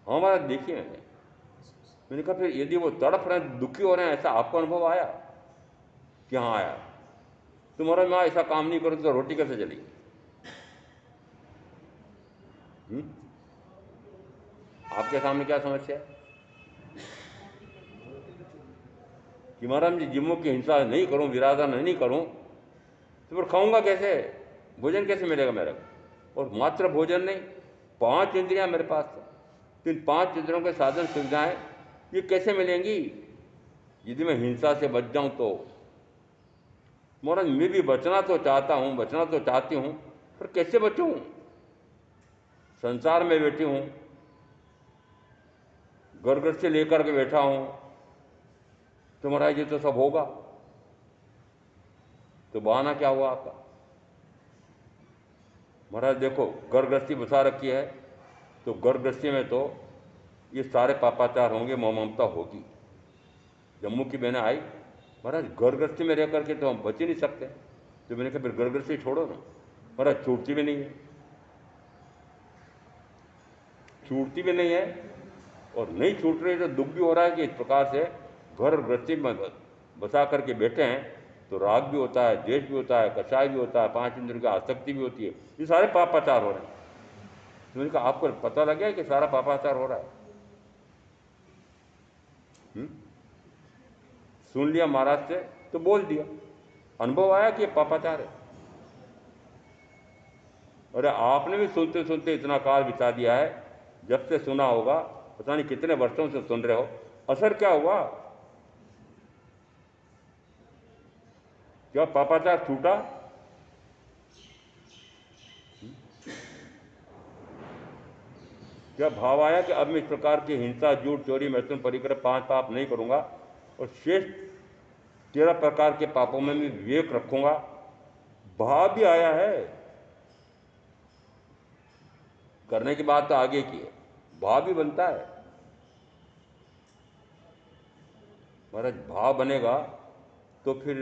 हाँ महाराज देखी मैंने कहा फिर यदि वो तड़प रहे हैं, दुखी हो रहे हैं, ऐसा आपको अनुभव आया? कि हाँ आया। तुम्हारा मैं ऐसा काम नहीं करूँ तो रोटी कैसे चलेगी? आपके सामने क्या समस्या है कि महाराज जी जिम्मों की हिंसा नहीं करूं, विराधन नहीं करूं, तो फिर खाऊंगा कैसे? भोजन कैसे मिलेगा मेरे को? और मात्र भोजन नहीं, 5 इंद्रियां मेरे पास है, तो इन 5 इंद्रियों के साधन सुविधाएं ये कैसे मिलेंगी यदि मैं हिंसा से बच जाऊं तो? महाराज मैं भी बचना तो चाहता हूं, बचना तो चाहती हूं, पर कैसे बचूं? संसार में बैठी हूं, घर घर से लेकर के बैठा हूं, तो महाराज ये तो सब होगा, तो बहाना क्या हुआ आपका? महाराज देखो घर गृहस्थी बसा रखी है, तो घर गृहस्थी में तो ये सारे पापाचार होंगे, मोह ममता होगी। जम्मू की बहनें आई, महाराज घर गृहस्थी में रह करके तो हम बच ही नहीं सकते। तो मैंने कहा फिर घर गृहस्थी छोड़ो ना। महाराज छूटती भी नहीं है, छूटती भी नहीं है, और नहीं छूट रही तो दुख भी हो रहा है कि इस प्रकार से घर गृहस्थी में बसा करके बैठे हैं, तो राग भी होता है, द्वेष भी होता है, कषाय भी होता है, 5 इंद्रियों की आसक्ति भी होती है, ये सारे पापाचार हो रहे हैं। तो मैंने कहा आपको पता लग गया कि सारा पापाचार हो रहा है? सुन लिया महाराज से तो बोल दिया, अनुभव आया कि ये पापाचार है। अरे आपने भी सुनते सुनते इतना काल बिता दिया है, जब से सुना होगा, पता नहीं कितने वर्षों से सुन रहे हो, असर क्या हुआ? क्या पापाचार छूटा? क्या भाव आया कि अब मैं इस प्रकार की हिंसा, झूठ, चोरी, मैथुन, परिग्रह 5 पाप नहीं करूंगा, और शेष 13 प्रकार के पापों में भी विवेक रखूंगा? भाव भी आया है, करने की बात तो आगे की है, भाव भी बनता है। महाराज भाव बनेगा तो फिर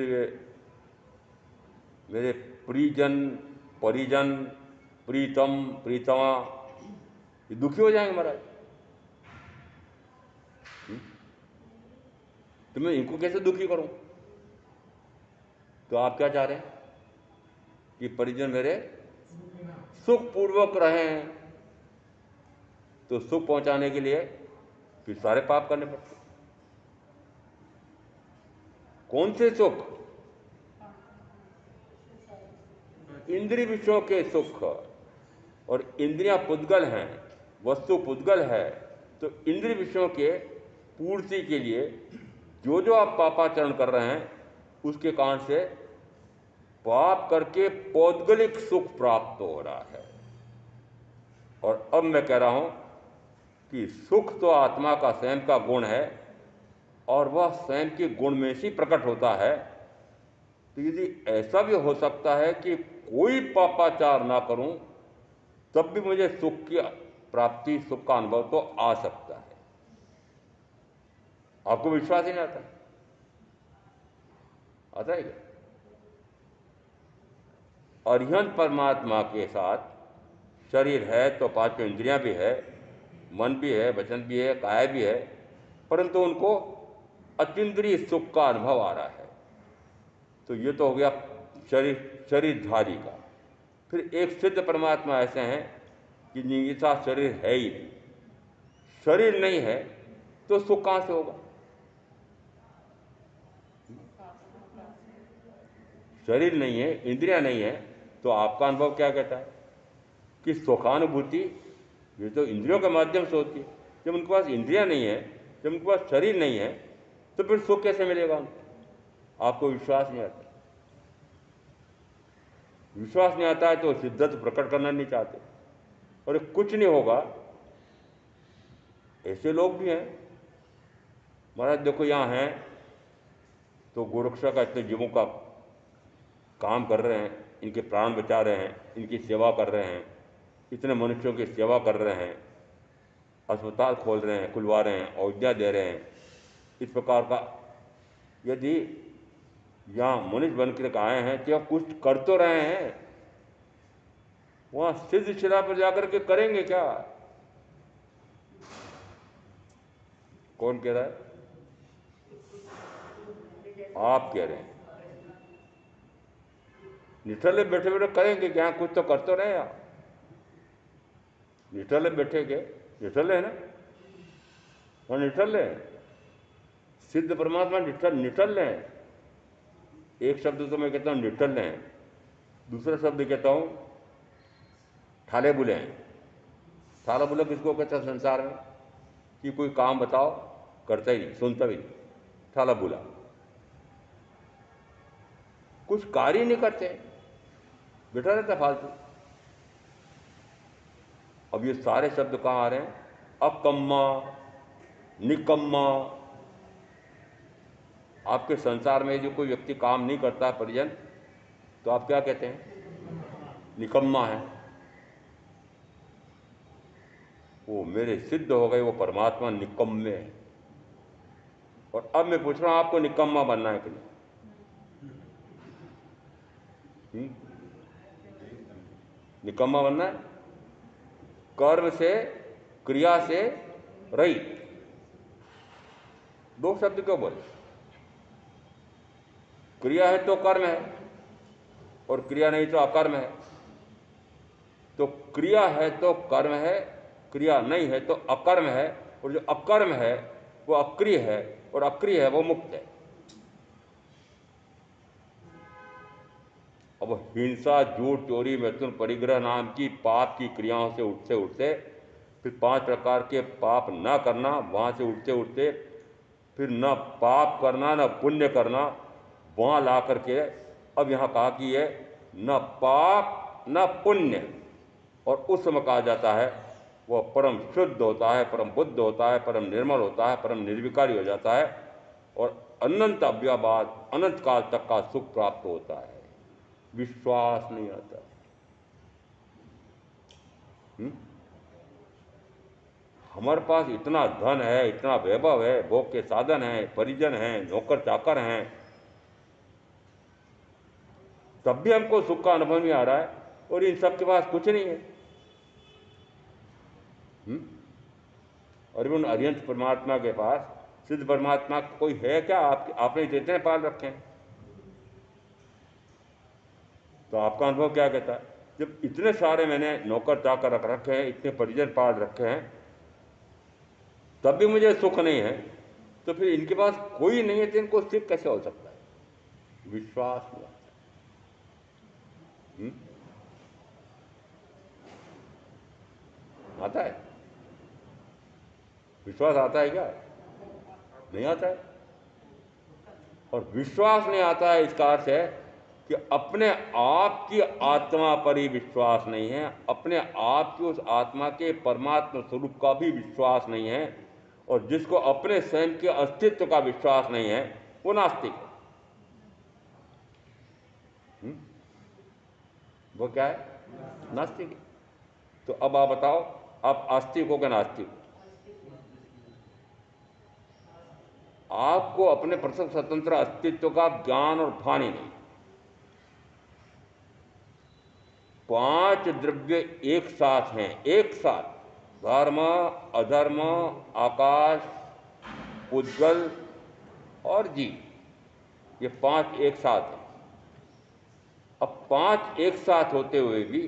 मेरे परिजन, परिजन, प्रीतम, प्रीतमा, ये दुखी हो जाएंगे महाराज। तो मैं इनको कैसे दुखी करूं? तो आप क्या चाह रहे हैं कि परिजन मेरे सुखपूर्वक रहें, तो सुख पहुंचाने के लिए फिर सारे पाप करने पड़ते। कौन से सुख? इंद्रिय विषयों के सुख, और इंद्रियां पुद्गल हैं, वस्तु पुद्गल है, तो इंद्रिय विषयों के पूर्ति के लिए जो जो आप पापाचरण कर रहे हैं, उसके कारण से पाप करके पौद्गलिक सुख प्राप्त हो रहा है। और अब मैं कह रहा हूं कि सुख तो आत्मा का स्वयं का गुण है, और वह स्वयं के गुण में से प्रकट होता है। तो यदि ऐसा भी हो सकता है कि कोई पापाचार ना करूं, तब भी मुझे सुख की प्राप्ति, सुख का अनुभव तो आ सकता है। आपको विश्वास ही नहीं आता? आता है क्या? अरिहंत परमात्मा के साथ शरीर है तो 5 इंद्रियां भी है, मन भी है, वचन भी है, काया भी है, परंतु उनको अतीन्द्रिय सुख का अनुभव आ रहा है। तो ये तो हो गया शरीरधारी का। फिर एक सिद्ध परमात्मा ऐसे हैं कि जिनका शरीर है ही नहीं। शरीर नहीं है तो सुख कहाँ से होगा? शरीर नहीं है, इंद्रियां नहीं है, तो आपका अनुभव क्या कहता है कि सुखानुभूति ये तो इंद्रियों के माध्यम से होती है। जब उनके पास इंद्रियां नहीं है, जब उनके पास शरीर नहीं है, तो फिर सुख कैसे मिलेगा उनको? आपको विश्वास नहीं आता। विश्वास नहीं आता है तो शिद्दत प्रकट करना नहीं चाहते, और कुछ नहीं होगा। ऐसे लोग भी हैं। महाराज देखो यहाँ हैं तो गोरक्षा का इतने जीवों का काम कर रहे हैं, इनके प्राण बचा रहे हैं, इनकी सेवा कर रहे हैं, इतने मनुष्यों की सेवा कर रहे हैं, अस्पताल खोल रहे हैं, खुलवा रहे हैं, औषधियाँ दे रहे हैं। इस प्रकार का यदि यहाँ मनुष्य बन कर आए हैं तो कुछ कर तो रहे हैं, वहाँ सिद्ध शिला पर जाकर के करेंगे क्या? कौन कह रहा है? आप कह रहे हैं। निठल्ले बैठे बैठे करेंगे क्या? कुछ तो कर तो रहे आप। निठल्ले बैठे के निठल्ले है ना, हाँ निठल्ले हैं। सिद्ध परमात्मा निठल्ले हैं। एक शब्द तो मैं कहता हूँ निठल्ले हैं, दूसरा शब्द कहता हूँ ठाले बुले हैं। ठाला बुला किसको कहता है संसार में? कि कोई काम बताओ, करता ही नहीं, सुनता भी नहीं, ठाला बुला। कुछ कार्य नहीं करते, बैठा रहता फालतू। अब ये सारे शब्द कहाँ आ रहे हैं? अकम्मा, निकम्मा। आपके संसार में जो कोई व्यक्ति काम नहीं करता परिजन, तो आप क्या कहते हैं? निकम्मा है। वो मेरे सिद्ध हो गए, वो परमात्मा निकम्मे है। और अब मैं पूछ रहा हूं आपको निकम्मा बनना है कि नहीं? निकम्मा बनना है? कर्म से, क्रिया से रहित। दो शब्द क्यों बोले? क्रिया है तो कर्म है, और क्रिया नहीं तो अकर्म है। तो क्रिया है तो कर्म है, क्रिया नहीं है तो अकर्म है, और जो अकर्म है वो अक्रिय है, और अक्रिय है वो मुक्त है। अब हिंसा, झूठ, चोरी, मैथुन, परिग्रह नाम की पाप की क्रियाओं से उठते उठते फिर 5 प्रकार के पाप न करना, वहाँ से उठते उठते फिर न पाप करना न पुण्य करना, वहाँ ला करके अब यहाँ कहा कि ये न पाप न पुण्य, और उस समय कहा जाता है वह परम शुद्ध होता है, परम बुद्ध होता है, परम निर्मल होता है, परम निर्विकारी हो जाता है, और अनंत अव्ययवाद, अनंत काल तक का सुख प्राप्त होता है। विश्वास नहीं आता। हमारे पास इतना धन है, इतना वैभव है, भोग के साधन हैं, परिजन हैं, नौकर चाकर हैं, तब भी हमको सुख का अनुभव नहीं आ रहा है, और इन सब के पास कुछ नहीं है। और उन अरिहंत परमात्मा के पास, सिद्ध परमात्मा कोई है क्या? आपने इतने पाल रखे हैं, तो आपका अनुभव क्या कहता है? जब इतने सारे मैंने नौकर चाकर रख रखे हैं, इतने परिजन पाल रखे हैं, तब भी मुझे सुख नहीं है, तो फिर इनके पास कोई नहीं है तो इनको सुख कैसे हो सकता है? विश्वास नहीं आता। आता है? विश्वास आता है क्या? नहीं आता है। और विश्वास नहीं आता है इसका अर्थ है कि अपने आप की आत्मा पर ही विश्वास नहीं है, अपने आप की उस आत्मा के परमात्मा स्वरूप का भी विश्वास नहीं है, और जिसको अपने स्वयं के अस्तित्व का विश्वास नहीं है वो नास्तिक है। वो क्या है? नास्तिक है। तो अब आप बताओ, आप आस्तिक हो क्या नास्तिक हो? आपको अपने पृथक स्वतंत्र अस्तित्व का ज्ञान और भान ही नहीं। 5 द्रव्य एक साथ हैं, एक साथ। धर्म, अधर्म, आकाश, उज्ज्वल और जीव, ये 5 एक साथ हैं। अब पांच एक साथ होते हुए भी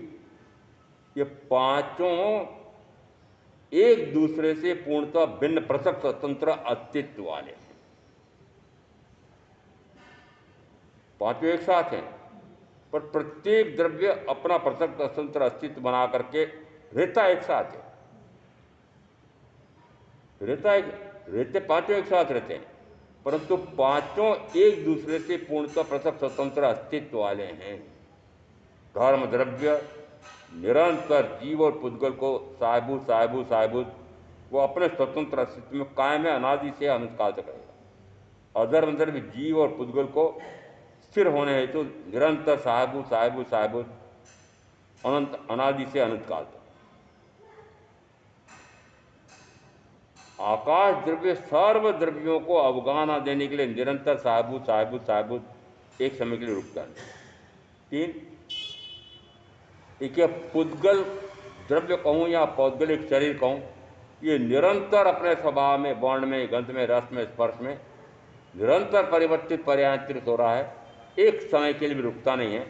ये पांचों एक दूसरे से पूर्णतः भिन्न, पृथक, स्वतंत्र अस्तित्व वाले हैं। पांचों एक साथ हैं, पर प्रत्येक द्रव्य अपना पृथक स्वतंत्र अस्तित्व बना करके रहता एक साथ है। रहते पांचों एक साथ रहते हैं, परंतु पांचों एक दूसरे से पूर्णतः पृथक स्वतंत्र अस्तित्व वाले हैं। धर्म द्रव्य निरंतर जीव और पुद्गल को साहिबूत वो अपने स्वतंत्र अस्तित्व में कायम है, अनादि से अनंत काल तक रहेगा। अधर्म द्रव्य जीव और पुद्गल को स्थिर होने हेतु निरंतर साहिबूत अनंत, अनादि से अनंत काल तक। आकाश द्रव्य सर्व द्रव्यों को अवगाहना देने के लिए निरंतर साहिबूत एक समय के लिए रुकता है। तीन, एक पुद्गल द्रव्य कहूँ या पौद्गलिक शरीर कहूँ, ये निरंतर अपने स्वभाव में, वर्ण में, गंध में, रस में, स्पर्श में निरंतर परिवर्तित पर्यायंतरित हो रहा है, एक समय के लिए भी रुकता नहीं है।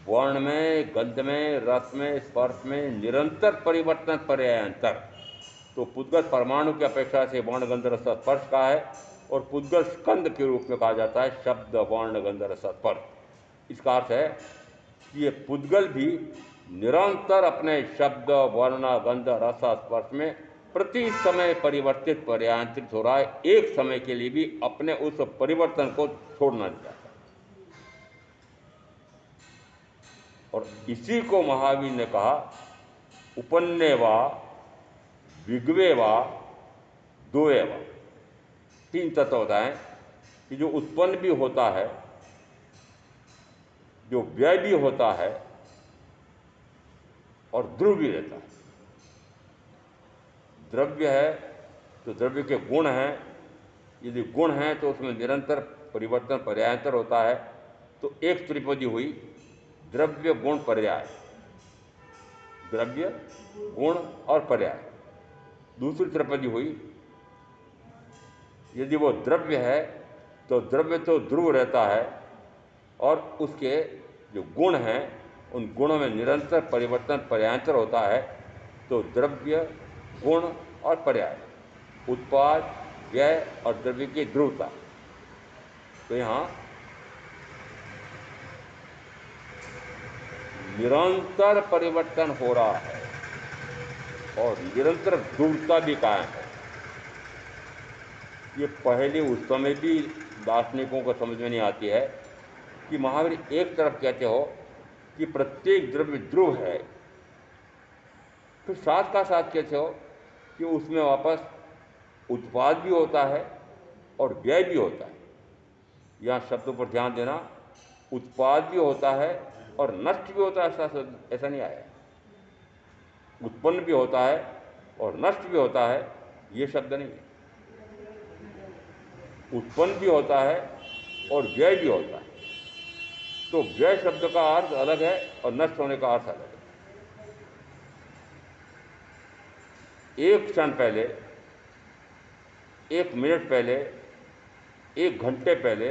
वर्ण में, गंध में, रस में, स्पर्श में निरंतर परिवर्तन पर्यायंतर। तो पुद्गल परमाणु की अपेक्षा से वर्ण, गंध, रस, स्पर्श का है, और पुद्गल स्कंद के रूप में कहा जाता है शब्द, वर्ण, गंध, रस, स्पर्श। इसका अर्थ है कि ये पुद्गल भी निरंतर अपने शब्द, वर्ण, गंध, रस, स्पर्श में प्रति समय परिवर्तित पर्यायंतरित हो रहा है, एक समय के लिए भी अपने उस परिवर्तन को छोड़ना नहीं चाहता। और इसी को महावीर ने कहा उपन्ने वा विगवे वा दोए वा। तीन तत्व होता है कि जो उत्पन्न भी होता है, जो व्यय भी होता है, और ध्रुव भी रहता है। द्रव्य है तो द्रव्य के गुण हैं, यदि गुण हैं तो उसमें निरंतर परिवर्तन पर्यायंतर होता है। तो एक त्रिपदी हुई द्रव्य गुण पर्याय, द्रव्य गुण और पर्याय। दूसरी त्रिपदी हुई यदि वो द्रव्य है तो द्रव्य तो ध्रुव रहता है, और उसके जो गुण हैं उन गुणों में निरंतर परिवर्तन पर्यायंतर होता है। तो द्रव्य, गुण और पर्याय, उत्पाद, व्यय और द्रव्य की ध्रुवता। तो यहाँ निरंतर परिवर्तन हो रहा है और निरंतर ध्रुवता भी कायम है। ये पहले उस समय भी दार्शनिकों को समझ में नहीं आती है कि महावीर एक तरफ कहते हो कि प्रत्येक द्रव्य ध्रुव है, फिर साथ का साथ कहते हो कि उसमें वापस उत्पाद भी होता है और व्यय भी होता है। यहाँ शब्दों पर ध्यान देना, उत्पाद भी होता है और नष्ट भी होता है, ऐसा नहीं आया। उत्पन्न भी होता है और नष्ट भी होता है, ये शब्द नहीं है। उत्पन्न भी होता है और व्यय भी होता है। तो व्यय शब्द का अर्थ अलग है और नष्ट होने का अर्थ अलग है। एक क्षण पहले, एक मिनट पहले, एक घंटे पहले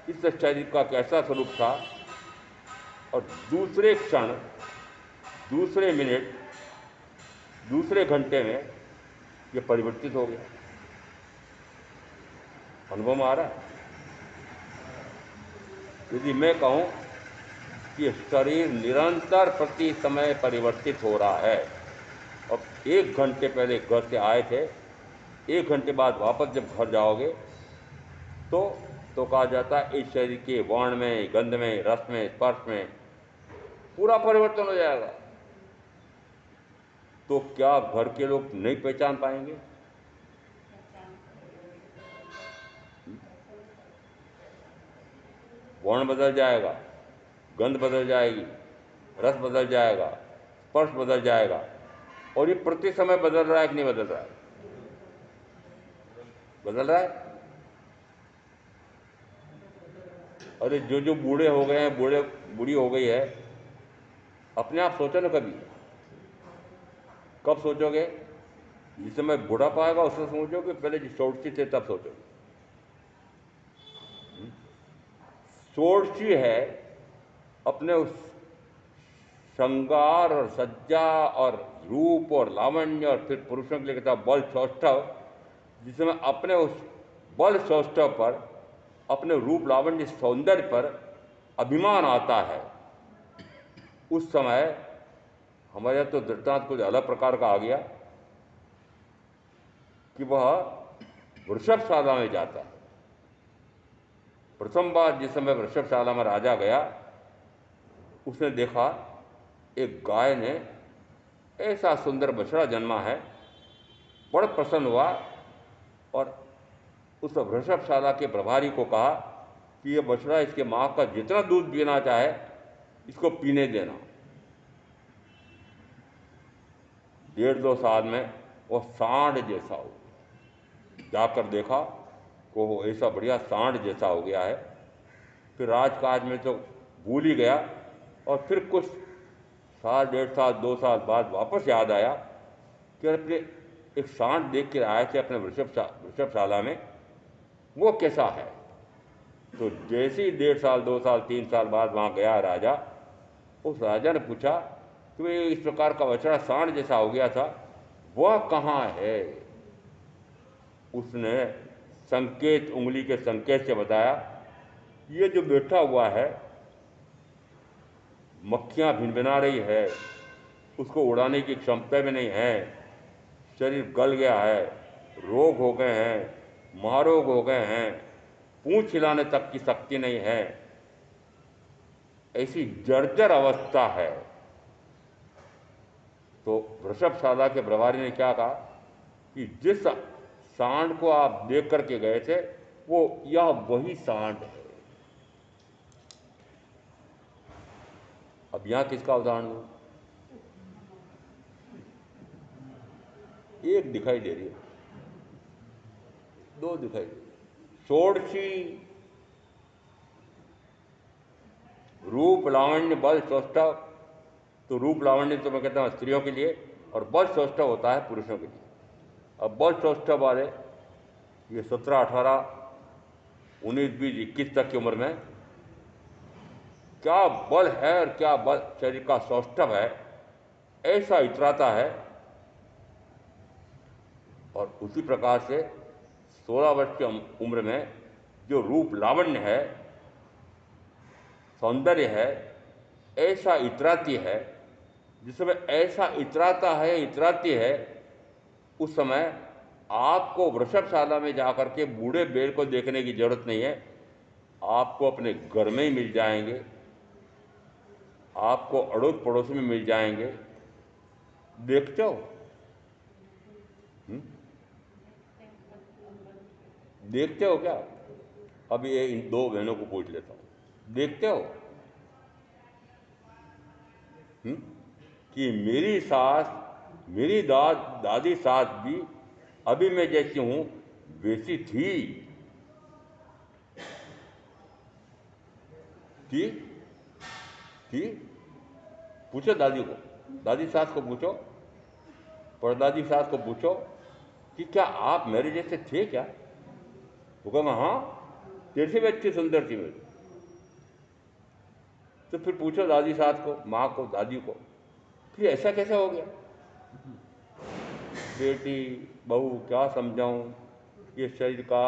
इस शरीर का कैसा स्वरूप था, और दूसरे क्षण, दूसरे मिनट, दूसरे घंटे में ये परिवर्तित हो गया। अनुभव में आ रहा है? यदि मैं कहूं कि शरीर निरंतर प्रति समय परिवर्तित हो रहा है, और एक घंटे पहले घर से आए थे, एक घंटे बाद वापस जब घर जाओगे तो कहा जाता है इस शरीर के वर्ण में, गंध में, रस में, स्पर्श में पूरा परिवर्तन हो जाएगा। तो क्या घर के लोग नहीं पहचान पाएंगे? वर्ण बदल जाएगा, गंध बदल जाएगी, रस बदल जाएगा, स्पर्श बदल जाएगा। और ये प्रति समय बदल रहा है कि नहीं बदल रहा है? बदल रहा है। अरे जो बूढ़े हो गए हैं, बूढ़ी हो गई है, अपने आप सोचो ना कभी। कब सोचोगे? जिस समय बुढ़ापा आएगा उसमें सोचोगे, पहले जो षोडशी थे तब सोचोगे। षोडशी है अपने उस श्रृंगार और सज्जा और रूप और लावण्य और फिर पुरुषों के लिए कहता बल सौष्ठव, जिसमें अपने उस बल सौष्ठव पर, अपने रूप लावण्य सौंदर्य पर अभिमान आता है, उस समय हमारे यहाँ तो दृष्टांत कुछ अलग प्रकार का आ गया कि वह वृषभशाला में जाता है। प्रथम बार जिस समय वृषभशाला में राजा गया, उसने देखा एक गाय ने ऐसा सुंदर बछड़ा जन्मा है, बड़ा प्रसन्न हुआ और उस वृषभशाला के प्रभारी को कहा कि यह बछड़ा इसके माँ का जितना दूध पीना चाहे इसको पीने देना। 1.5-2 साल में वो सांड जैसा हो गया। जाकर देखा को वो ऐसा बढ़िया सांड जैसा हो गया है। फिर राजकाज में तो भूल ही गया और फिर कुछ साल, 1.5 साल, 2 साल बाद वापस याद आया कि अपने एक सांड देख के आए थे अपने वृषभशाला में, वो कैसा है। तो जैसे ही 1.5 साल, 2 साल, 3 साल बाद वहाँ गया राजा, उस राजा ने पूछा कि भाई इस प्रकार का बछड़ा सांड जैसा हो गया था, वह कहाँ है। उसने संकेत, उंगली के संकेत से बताया, ये जो बैठा हुआ है, मक्खियाँ भिनभिना रही है, उसको उड़ाने की क्षमता भी नहीं है, शरीर गल गया है, रोग हो गए हैं, महारोग हो गए हैं, पूंछ हिलाने तक की शक्ति नहीं है, ऐसी जर्जर अवस्था है। तो वृषभशाला के प्रभारी ने क्या कहा कि जिस सांड को आप देख करके गए थे, वो यह वही सांड है। अब यहां किसका उदाहरण दूं? एक दिखाई दे रही है, 2 दिखाई दे रही है। षोडशी रूप लावण्य बल सौष्ठव। तो रूप लावण्य तो मैं कहता हूँ स्त्रियों के लिए, और बल सौष्ठव होता है पुरुषों के लिए। अब बल सौष्ठव वाले ये 17, 18, 19, 20, 21 तक की उम्र में क्या बल है और क्या बल शरीर का सौष्ठव है, ऐसा इतराता है। और उसी प्रकार से 16 वर्ष की उम्र में जो रूप लावण्य है, सौंदर्य है, ऐसा इतराती है, जिस समय ऐसा इतराता है, इतराती है, उस समय आपको वृषभशाला में जाकर के बूढ़े बैल को देखने की जरूरत नहीं है, आपको अपने घर में ही मिल जाएंगे, आपको अड़ोस पड़ोस में मिल जाएंगे। देखते हो? देखते हो क्या? अब ये इन 2 बहनों को पूछ लेता हूं, देखते हो कि मेरी सास, मेरी दादी सास भी अभी मैं जैसी हूं वैसी थी? थी? पूछो दादी को, दादी सास को पूछो, परदादी सास को पूछो कि क्या आप मेरे जैसे थे क्या? वो कहना हाँ, तेरे से भी अच्छी सुंदर थी मेरी। तो फिर पूछो दादी सास को, माँ को, दादी को, फिर ऐसा कैसे हो गया? बेटी बहू क्या समझाऊं, ये शरीर का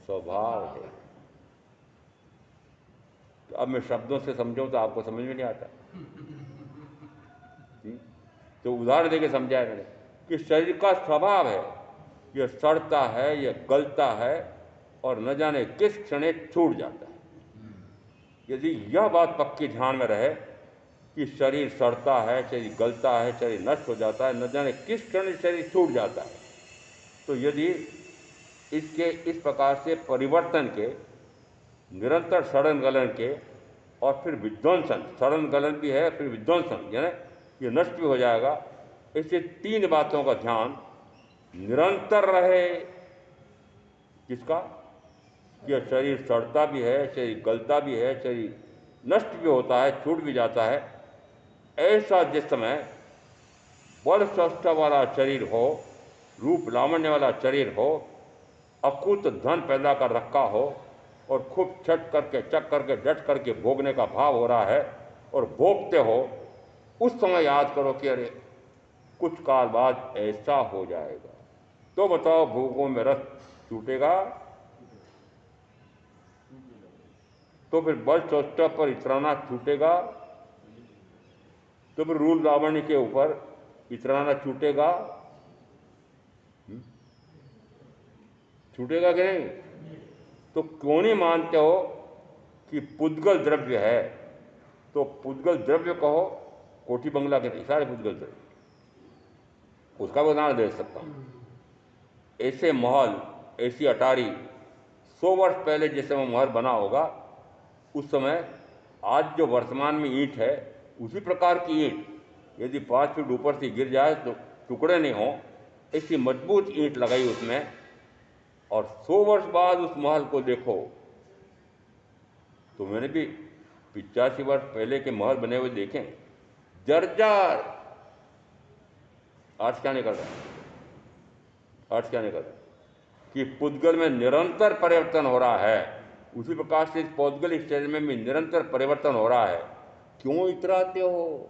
स्वभाव है। तो अब मैं शब्दों से समझाऊं तो आपको समझ में नहीं आता। तो उदाहरण देके समझाया मैंने कि शरीर का स्वभाव है, यह सड़ता है, यह गलता है और न जाने किस क्षण छूट जाता है। यदि यह बात पक्की ध्यान में रहे कि शरीर सड़ता है, शरीर गलता है, शरीर नष्ट हो जाता है, न जाने किस क्षण शरीर छूट जाता है, तो यदि इसके इस प्रकार से परिवर्तन के, निरंतर सड़न गलन के और फिर विध्वंसन, सड़न गलन भी है फिर विध्वंसन, यानी ये नष्ट भी हो जाएगा, ऐसे 3 बातों का ध्यान निरंतर रहे। किसका? कि शरीर सड़ता भी है, शरीर गलता भी है, शरीर नष्ट भी होता है, छूट भी जाता है। ऐसा जिस समय बल स्वस्थ वाला शरीर हो, रूप लावण्य वाला शरीर हो, अकूत धन पैदा कर रखा हो, और खूब छट करके चक करके डट करके भोगने का भाव हो रहा है और भोगते हो, उस समय याद करो कि अरे कुछ काल बाद ऐसा हो जाएगा। तो बताओ भोगों में रस छूटेगा? तो फिर बल चौष्टा पर इतराना छूटेगा? तो फिर रूल लावण्य के ऊपर इतराना छूटेगा? छूटेगा कि नहीं? तो क्यों नहीं मानते हो कि पुद्गल द्रव्य है? तो पुद्गल द्रव्य कहो, कोठी बंगला के नहीं, सारे पुद्गल द्रव्य, उसका भी उदाहरण दे सकता हूँ। ऐसे महल, ऐसी अटारी 100 वर्ष पहले जिस समय महल बना होगा, उस समय आज जो वर्तमान में ईंट है उसी प्रकार की ईंट यदि 5 फीट ऊपर से गिर जाए तो टुकड़े नहीं हो, ऐसी मजबूत ईंट लगाई उसमें, और 100 वर्ष बाद उस महल को देखो। तो मैंने भी 85 वर्ष पहले के महल बने हुए देखे, जर्जर। आज क्या निकल रहा है? आज क्या निकल रहा है कि पुद्गल में निरंतर परिवर्तन हो रहा है। उसी प्रकार से इस पौद्गलिक शरीर में भी निरंतर परिवर्तन हो रहा है। क्यों इतराते हो?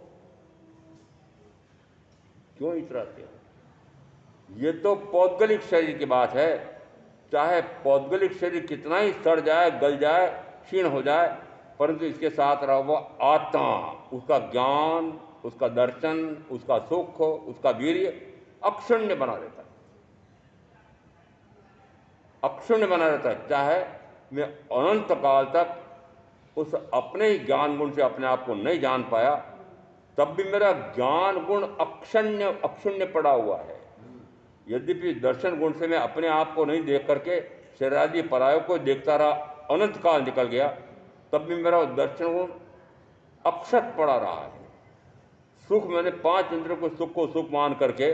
क्यों इतराते हो? ये तो पौद्गलिक शरीर की बात है। चाहे पौद्गलिक शरीर कितना ही सड़ जाए, गल जाए, क्षीण हो जाए, परंतु इसके साथ रहा वो आत्मा, उसका ज्ञान, उसका दर्शन, उसका सुख, उसका वीर्य अक्षुण्य बना रहता है। अक्षुण्य बना रहता है। चाहे मैं अनंत काल तक उस अपने ही ज्ञान गुण से अपने आप को नहीं जान पाया, तब भी मेरा ज्ञान गुण अक्षण्य अक्षुण्य पड़ा हुआ है। यद्यपि दर्शन गुण से मैं अपने आप को नहीं देख करके शरीरादि परायों को देखता रहा, अनंत काल निकल गया, तब भी मेरा दर्शन गुण अक्षत पड़ा रहा है। सुख मैंने 5 इंद्रियों को सुख मान करके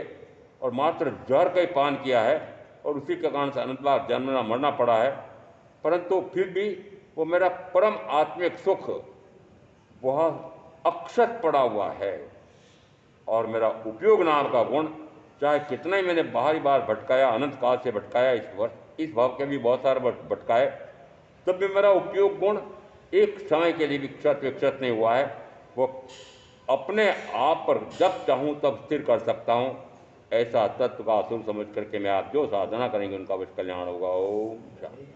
और मात्र जहर का ही पान किया है, और उसी के कारण से अनंत बार जन्मना मरना पड़ा है, परंतु फिर भी वो मेरा परम आत्मिक सुख वह अक्षत पड़ा हुआ है। और मेरा उपयोग नाम का गुण, चाहे कितना ही मैंने बाहरी बार भटकाया, अनंत काल से भटकाया, इस भाव के भी बहुत सारे भटकाए, तब भी मेरा उपयोग गुण एक समय के लिए भी क्षत विक्षत नहीं हुआ है। वो अपने आप पर जब चाहूँ तब स्थिर कर सकता हूँ। ऐसा तत्व का असुर समझ करके मैं आप जो साधना करेंगे उनका अवश्य कल्याण होगा। ओम शांति।